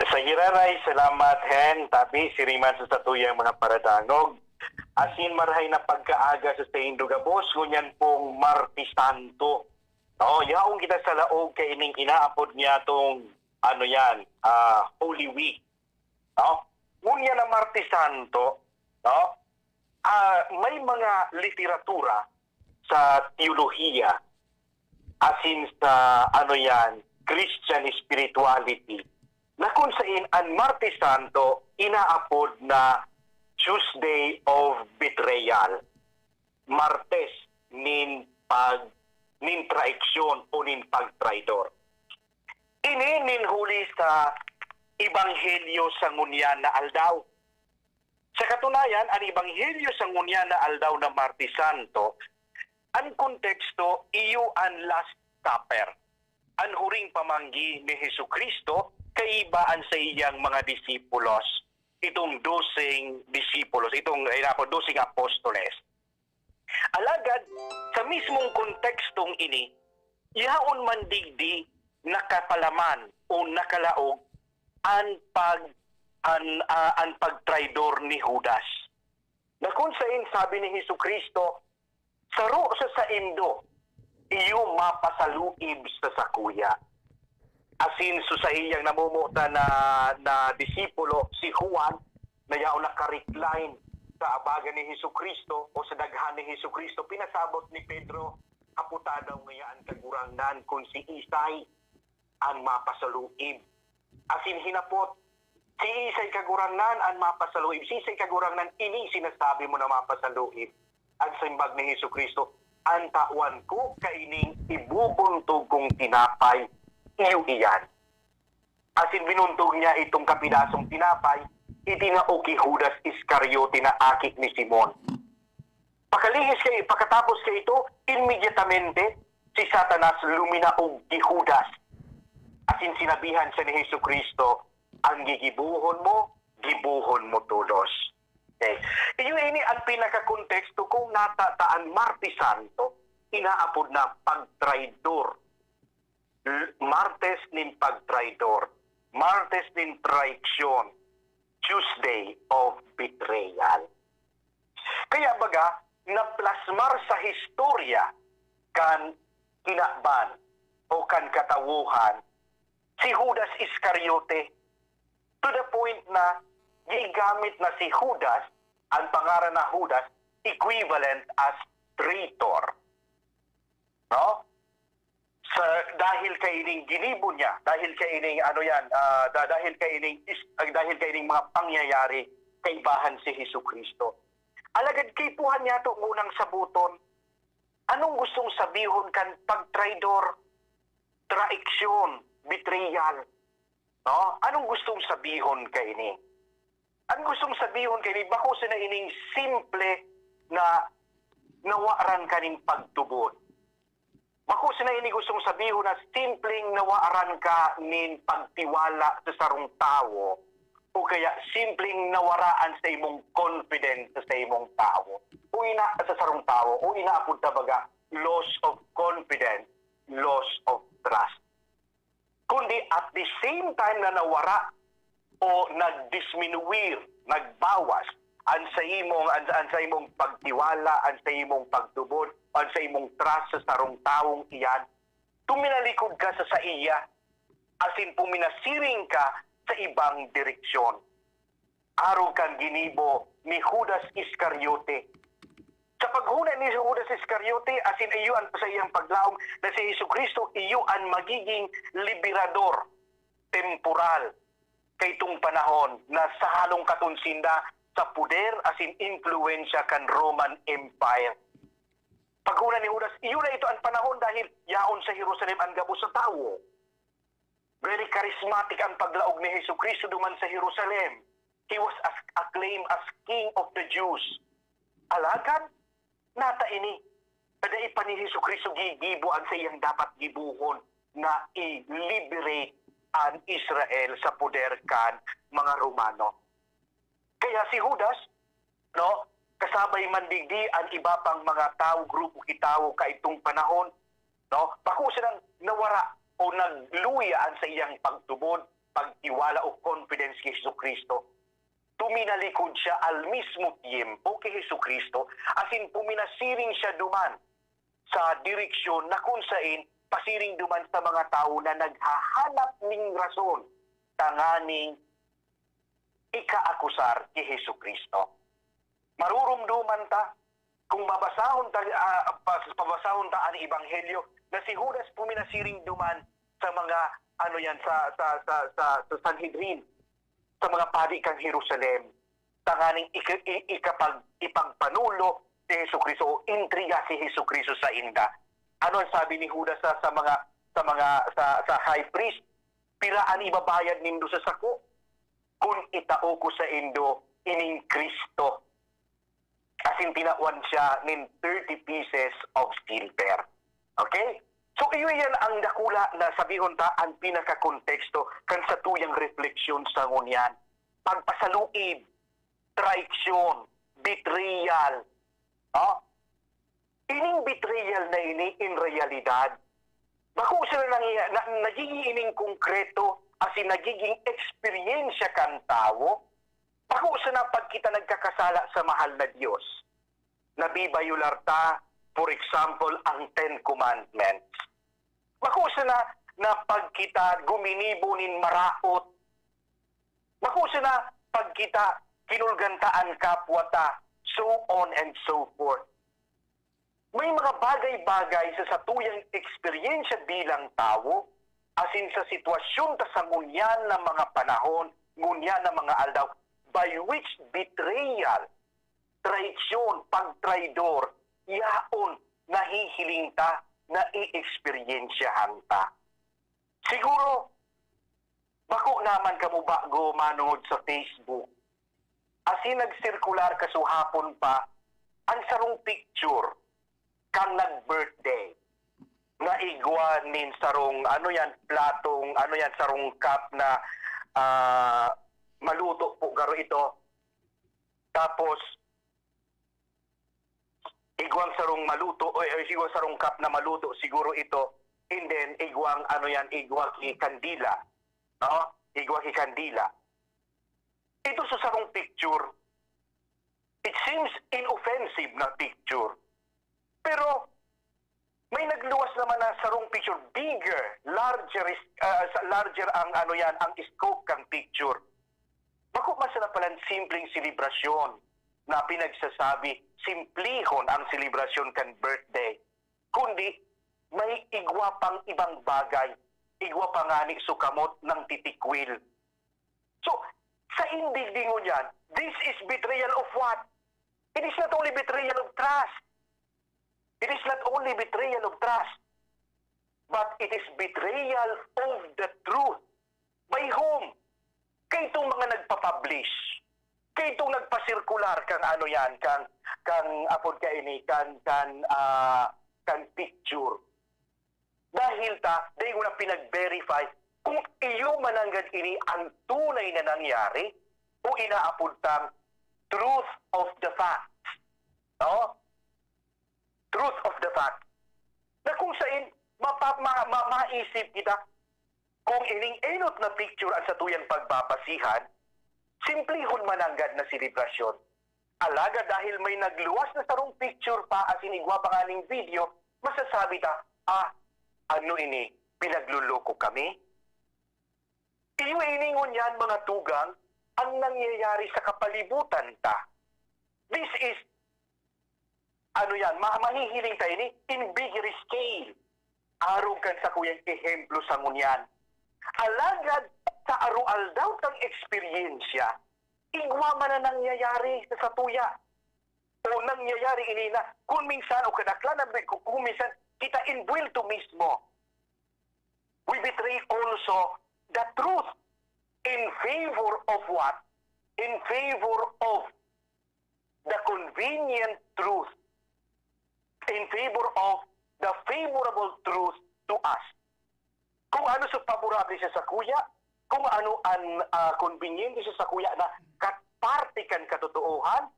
Sa Giraray, salamat, Hen. Tabi, siriman sa tuyang mga paradangog. Asin maray na pagkaaga sa Saindo Gabos, ngunyan pong Martes Santo. Yaong kita sa laog kay ining inaapod niya tong Holy Week. Ngunyan na Martes Santo, may mga literatura sa teolohiya asin sa Christian spirituality na kung saan ang Martes Santo inaapod na Tuesday of Betrayal. Martes nin traiksyon o nin pagtraidor. Ini nin huli sa Ebanghelyo sa ngunyan na aldaw. Sa katunayan, ang Ebanghelyo sa ngunyan na aldaw na Martes Santo, ang konteksto, iyo ang Last Supper. Ang huring pamanggi ni Jesucristo, kaibaan sa iyang mga disipulos. Itong 12 disipulos, itong 12 apostoles. Alagad, sa mismong kontekstong ini, yaon man digdi nakapalaman o nakalaog ang pagtraidor ni Judas. Na kung saan sabi ni Jesucristo, saro sa indo, iyo mapasaluib sa sakuya. Asin sa iyang namumuta na disipulo, si Juan, na yaon naka-recline sa abaga ni Jesucristo o sa daghan ni Jesucristo, pinasabot ni Pedro, kaputa daw ngayaan kagurangnan kung si Isay ang mapasaluib. Asin hinapot Si isay kagurangnan ang mapasaluib. Si isay kagurangnan, ini sinasabi mo na mapasaluib. Ang simbag ni Hesus Kristo, ang tawan ko kaining ibubuntog kong tinapay, iyo iyan. Asin binuntog niya itong kapidasong tinapay, itinao kay Judas Iscariote na akik ni Simon. Pagkatapos kay ito, immediatamente, si Satanas luminaog kay Judas. Asin sinabihan siya ni Hesus Kristo, ang gigibuhon mo, gibuhon mo tulos. Okay. Iyo ini ang pinaka-konteksto kung natataan Martes Santo, inaapod na pagtraidor. Martes nin pagtraidor. Martes nin traiksyon. Tuesday of betrayal. Kaya baga, naplasmar sa historya kan kinakban o kan katawuhan si Judas Iscariote to the point na gigamit na si Judas, ang pangalan na Judas, equivalent as traitor. No? Dahil kay ining ginibo niya, dahil kay ining dahil kay ining mga pangyayari kay bahan si Hesus Kristo. Alagad kay puhan niya to munang sabuton. Anong gustong sabihon kan pagtraidor, traiksyon, betrayal? No? Anong gustong sabihon kay ini? Ang gustong sabihon kay ini, bako sa na ining simple na nawaran kaning pagtubod. Bako sa na ini gustong sabihon na simpleng nawaran ka nin pagtiwala sa sarong tao o kaya simpleng nawaraan sa imong confidence sa imong tao. O ina sa sarong tao, o inaapod tabaga loss of confidence, loss of trust. Kundi at the same time na nawara o nagdisminuir, nagbawas ang sa imong pagtiwala, ang sa imong pagtubod, ang sa imong trust sa sarong taong iyan, tuminalikod ka sa iya, asin puminasiring ka sa ibang direksyon. Araw kang ginibo ni Judas Iscariote. Sa paghuna ni Judas Iscariote, asin iyuan sa iyang paglaom na si Hesus Kristo, iyuan magiging liberador, temporal, kay itong panahon na sa halong katunsinda sa puder asin influensya kan Roman Empire. Paghuna ni Judas, iyon na ito ang panahon dahil yaon sa Jerusalem ang gabos sa tao. Very charismatic ang paglaog ni Hesus Kristo duman sa Jerusalem. He was acclaimed as King of the Jews. Alagad, nata ini. Kada ipa ni Hesus Kristo gigibo ang sa iyang dapat gibuhon na i-liberate ang Israel sa poder kan mga Romano. Kaya si Judas, no, kasabay mandigdi ang iba pang mga tao, grupo kitawo kaitong panahon, no, bako silang nawara o nagluya sa iyang pagtubod, pagtiwala o confidence kay Hesus Kristo. Tuminalikod siya al mismo tiempo kay Hesus Kristo, asin puminasiring siya duman sa direksyon na kung saan pasiring duman sa mga tao na naghahanap ng rason tanganing ikaakusar kay Hesus Kristo. Marurumduman ta kung pabasahon ta ang ebanghelyo na si Judas puminasiring duman sa mga sa Sanhedrin, sa mga padi kang Jerusalem, tanganing ipagpanulo si Hesus Kristo o intriga si Hesus Kristo sa inda. Ano ang sabi ni Judas sa high priest? Piraan ibabayad nindo sa sako kung itao ko sa indo ining Kristo. Asin tinawan siya nin 30 pieces of silver. Okay? So iyo yan ang dakula na sabihon ta ang pinaka-konteksto kan sa tuyang refleksyon sa ngunyan. Pagpasaluib, traiksyon, betrayal. Oh? Ining betrayal na ini in realidad, bako sila nagiging ining konkreto asin nagiging eksperyensya kan tao, bako sila pag kita nagkakasala sa mahal na Diyos. Nabibayular ta, for example, ang 10 Commandments. Bako sila na pag kita guminibo nin maraot, bako sila pag kita kinulgantaan kapwa ta, so on and so forth. May mga bagay-bagay sa satuyang eksperyensya bilang tao, asin sa sitwasyon ta sa ngunyan ng mga panahon ngunya ng mga aldaw, by which betrayal, traisyon, pagtraidor, yaon, nahihiling ta, na i-experiensyahan ta. Siguro, bako naman kamo bago manood sa Facebook. Asi nagsirkular kasuhapon pa, ang sarong picture, kang nag-birthday. Na igwa nin sarong, platong, sarong cup na maluto po garo ito. Tapos, igwang sarong maluto, o igwang sarong cup na maluto, siguro ito. And then, igwang, igwang kandila. No? Igwang kandila. Ito sa sarong picture, it seems inoffensive na picture. Pero, may nagluwas naman na sarong picture, bigger, larger ang ang scope kang picture. Bako mas na palang simpleng selebrasyon na pinagsasabi, simplihon ang selebrasyon kan birthday. Kundi, may igwa pang ibang bagay, igwa pangani sukamot ng titikwil. So, sa indigdingon yan, this is betrayal of what? It is not only betrayal of trust. It is not only betrayal of trust, but it is betrayal of the truth. By whom? Kay itong mga nagpapublish. Kay itong nagpasirkular kang kang apod ka ini, kang picture. Dahil dahil mo na pinag-verify kung iyo mananggad ini ang tunay na nangyari o inaapod tang truth of the facts. No? Truth of the fact. Na kung saan maisip kita kung ining-enot na picture ang satuyang pagbabasihan, simplihon mananggad na selebrasyon. Alaga dahil may nagluwas na sarong picture pa as inigwa pa nganing video, masasabi ta, ano ini, pinagluloko kami? Iyo iningon yan mga tugang, ang nangyayari sa kapalibutan ta. This is mahihiling tayo ni in bigger scale. Arog kan sa kuyang ehemplo sa ngunyan. Alagad sa arual daw tang eksperyensya, igwa man na nangyayari sa satuya. O nangyayari inina, kung minsan o kadaklan, kung minsan kita inbuelto mismo. We betray also the truth in favor of what? In favor of the convenient truth. In favor of the favorable truth to us. Kung ano sa paborable siya sa kuya, kung ano ang conveniente siya sa kuya na parte kan katotohan,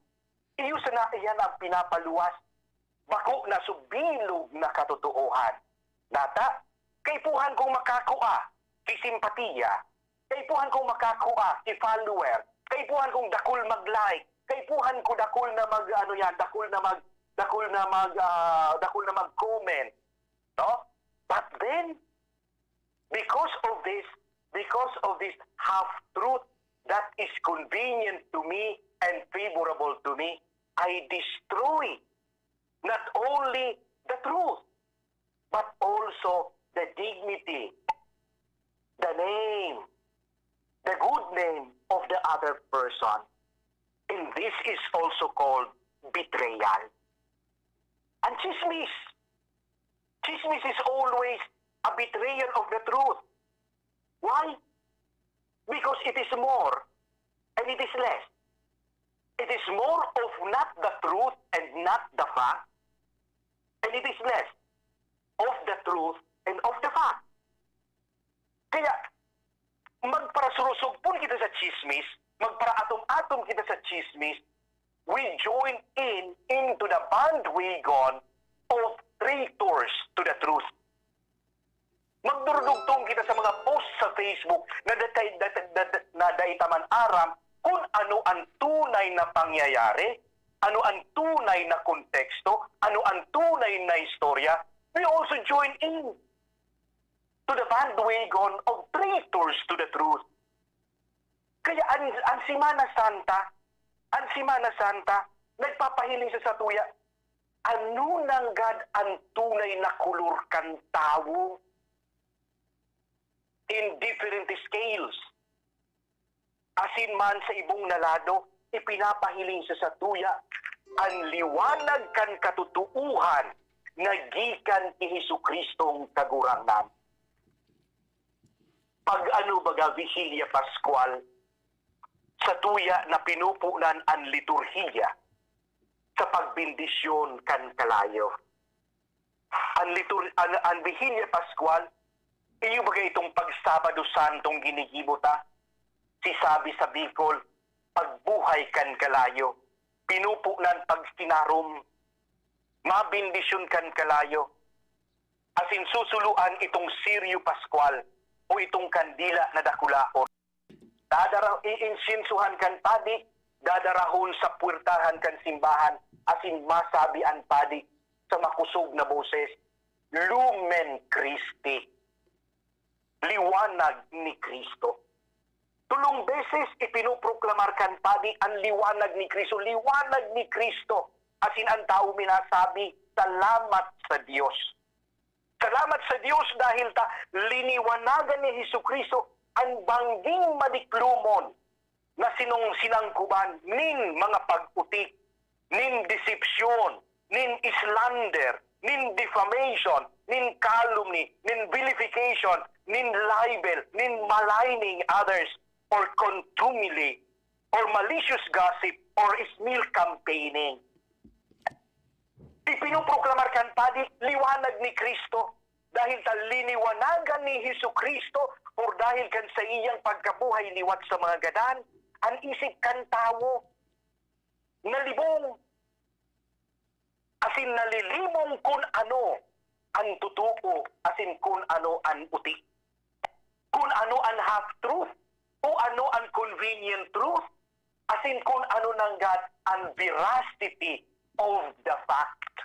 iyo sa na iyan ang pinapaluwas, bako na subilog na katotohan. Nata, kaipuhan kong makakuha, kisimpatiya, kaipuhan kong makakuha, follower, kaipuhan kong dakol mag-like, kaipuhan ko dakol na dakol na mag-comment. No? But then, because of this half-truth that is convenient to me and favorable to me, I destroy not only the truth, but also the dignity, the name, the good name of the other person. And this is also called betrayal. And chismis. Chismis is always a betrayal of the truth. Why? Because it is more and it is less. It is more of not the truth and not the fact, and it is less of the truth and of the fact. Kaya, magparasurusog po kita sa chismis, magpara-atom-atom kita sa chismis, we join into the bandwagon of traitors to the truth. Magdurudugtong kita sa mga post sa Facebook na daitaman aram kung ano ang tunay na pangyayari, ano ang tunay na konteksto, ano ang tunay na istorya. We also join in to the bandwagon of traitors to the truth. Kaya ang Semana Santa, nagpapahiling sa satuya, ano nang God ang tunay na kulur kan tao in different scales. Asin man sa ibong nalado, ipinapahiling sa tuya, ang liwanag kan katutuuhan, nagikan ti Jesucristong kagurangnan. Pag ano baga Vigilia Pascual, sa tuya na pinupunan ang liturhiya sa pagbindisyon kan kalayo. Ang Vigilia Pascual, iyo baga itong pagsabado santong ginigibota, si sabi sa Bicol, pagbuhay kan kalayo, pinupunan pag sinarum, mabindisyon kan kalayo, asin susuluan itong Sirio Pascual o itong kandila na dakulaon. Iinsinsuhan kan padi, dadarahon sa puwertahan kan simbahan, asin masabi ang padi sa makusog na boses, Lumen Christi, liwanag ni Kristo. Tulong beses ipinuproklamar kan padi ang liwanag ni Kristo, liwanag ni Kristo. Asin ang tao minasabi, salamat sa Diyos. Salamat sa Diyos dahil liniwanagan ni Jesucristo ang bangging madiklumon na sinangkuban nin mga pag-utik, nin deception, nin slander, nin defamation, nin calumny, nin vilification, nin libel, nin maligning others, or contumely, or malicious gossip, or smear campaigning. Ipinuproklamar kan padi, liwanag ni Kristo, dahil liniwanagan ni Jesucristo, or dahil kan sa iyang pagkabuhay liwat sa mga gadan, ang isip kan tao, nalibong, asin nalilimong kung ano ang totoo, asin kung ano ang uti, kung ano ang half-truth, o ano ang convenient truth, asin kung ano nanggad ang veracity of the fact.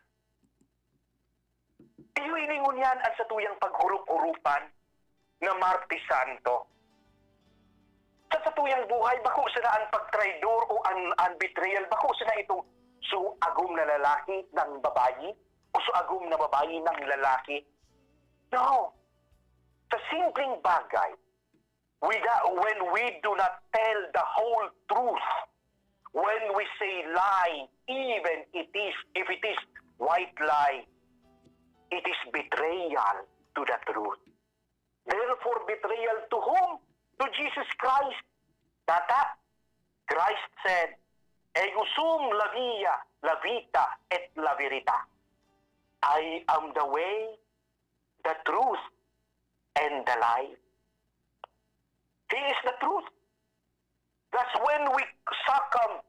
Iwiningon yan ang sa tuyang paghurup-hurupan na Martes Santo. Sa tuyang buhay, bako sila ang pagtraidor o ang betrayal, bako sila itong suagom na lalaki ng babayi o suagom na babayi ng lalaki. No. Sa simpleng bagay, when we do not tell the whole truth, when we say lie, even if it is white lie, it is betrayal to the truth. Therefore, betrayal to whom? To Jesus Christ. Tata, Christ said, Ego sum la via, la vita, et la verita. I am the way, the truth, and the life. He is the truth. That's when we succumb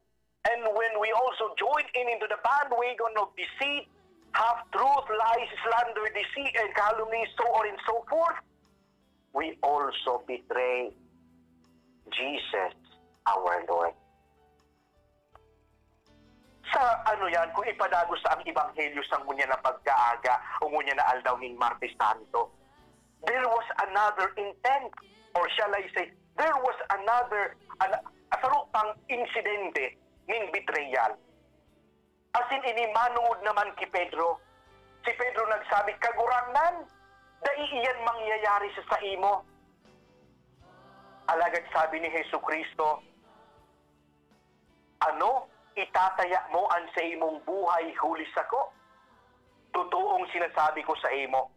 and when we also join into the bandwagon of deceit, half-truth, lies, slander, deceit, and calumny, so on and so forth, we also betray Jesus, our Lord. Sa yan, kung ipadagos sa ang Ebanghelyo sa ngunya na pagkaaga o ngunya na aldaw ng Martes Santo, there was another intent, or shall I say, there was another pang insidente ng betrayal. Asin inimanood naman ki Pedro. Si Pedro nagsabi, kagurangnan, dai iyan mangyayari sa imo. Alagad sabi ni Jesucristo, ano, itataya mo ang sa imong buhay huli sako? Totoong sinasabi ko sa imo,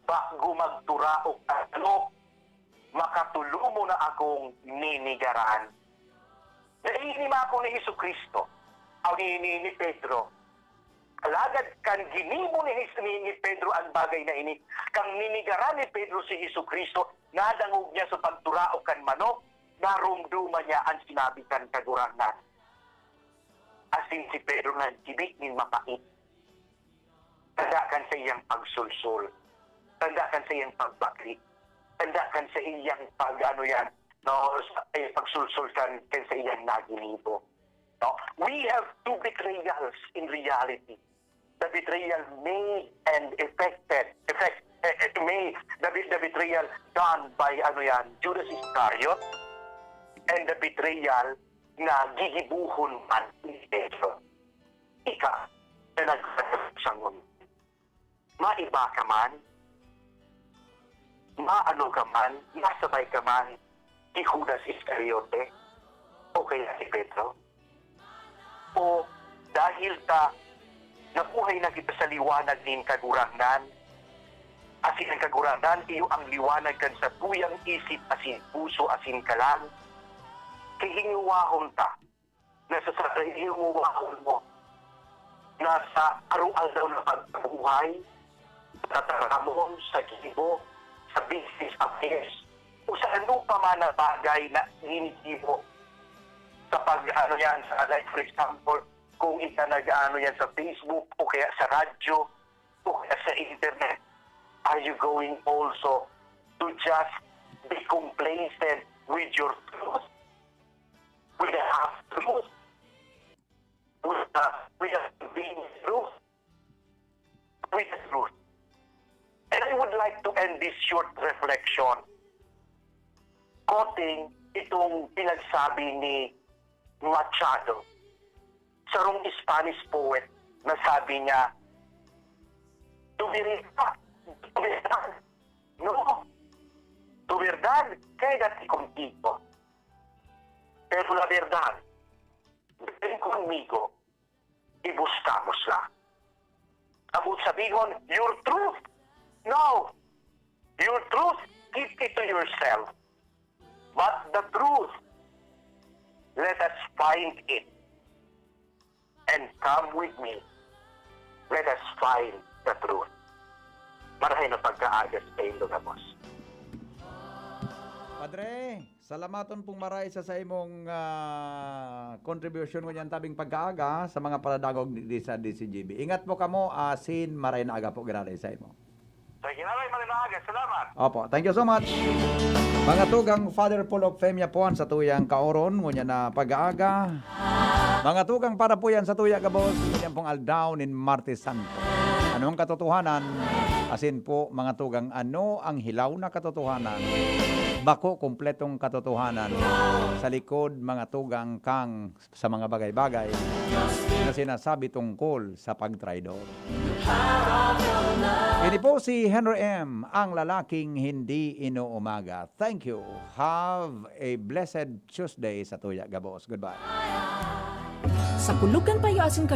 bago magturaok ano, makatulo mo na akong ninigaraan. Naiinima ako ni Jesucristo, o ni Pedro. Alagad kan ginimo ni Pedro ang bagay na ini, kang ninigaran ni Pedro si Jesucristo, nadangog niya sa pagturaok kan manok, narumduman niya ang sinabi kan kagurangnan. Asin si Pedro na tibik nin mapait. Tanda kan sa iyang pagsulsul. Tanda kan sa iyang pagbakri. Tanda kan sa iyang pagsulsul kan sa iyang naginibo. No? We have two betrayals in reality. The betrayal made and the betrayal done by Judas Iscariot, and the betrayal na gigibuhon man ni Pedro. Ika na nagsasangon. Maiba ka man, maano ka man, masabay ka man, ni Judas Iscariote, kaya si Pedro? O dahil ta nabuhay na kita sa liwanag nin kagurangnan, asin ang kagurangnan, iyo ang liwanag kan sa tuyang isip asin puso asin kalang, kay hinguwahon ta, nasa sa hinguwahon mo, nasa araw-araw na pagbuhay, tataramon sa gibo, sa business affairs, o sa ano pa man na bagay na hinigibo sa pag-ano yan, sa, like for example, kung ika nag-ano yan sa Facebook o kaya sa radyo o kaya sa internet, are you going also to just be complacent with your truth? With the half-truth? With the convenient truth? With the truth. And I would like to end this short reflection quoting itong pinagsabi ni Machado, sarong Spanish poet na sabi niya, tu verdad, no, tu verdad, quédate contigo. Pero la verdad, ven conmigo y buscamosla. Abot sabihon, your truth, no, your truth, keep it to yourself. But the truth, let us find it. And come with me. Let us find the truth. Marahay na pagkaagas kayo lumabas. Padre, salamaton pong maray sa imong contribution mo yan tabing pagkaaga sa mga paladagog di sa DCGB. Ingat po kamo, asin maray na aga po ginaray sa imo. Sige na rin, maray salamat. Opo, thank you so much. Mga tugang Father Paul of Femia po sa tuyang kaoron, ngunya na pag-aaga. Mga tugang para po yan sa tuya kabos, ngunya pong aldaw ni Martes Santo. Anong katotohanan? Asin po mga tugang, ano ang hilaw na katotohanan? Bako kumpletong katotohanan sa likod mga tugang kang sa mga bagay-bagay na sinasabi tungkol sa pagtraidor. Ini po si Henry M., ang lalaking hindi inuumaga. Thank you. Have a blessed Tuesday sa Tuya Gabos. Goodbye. Sa Pulugan Payo Asin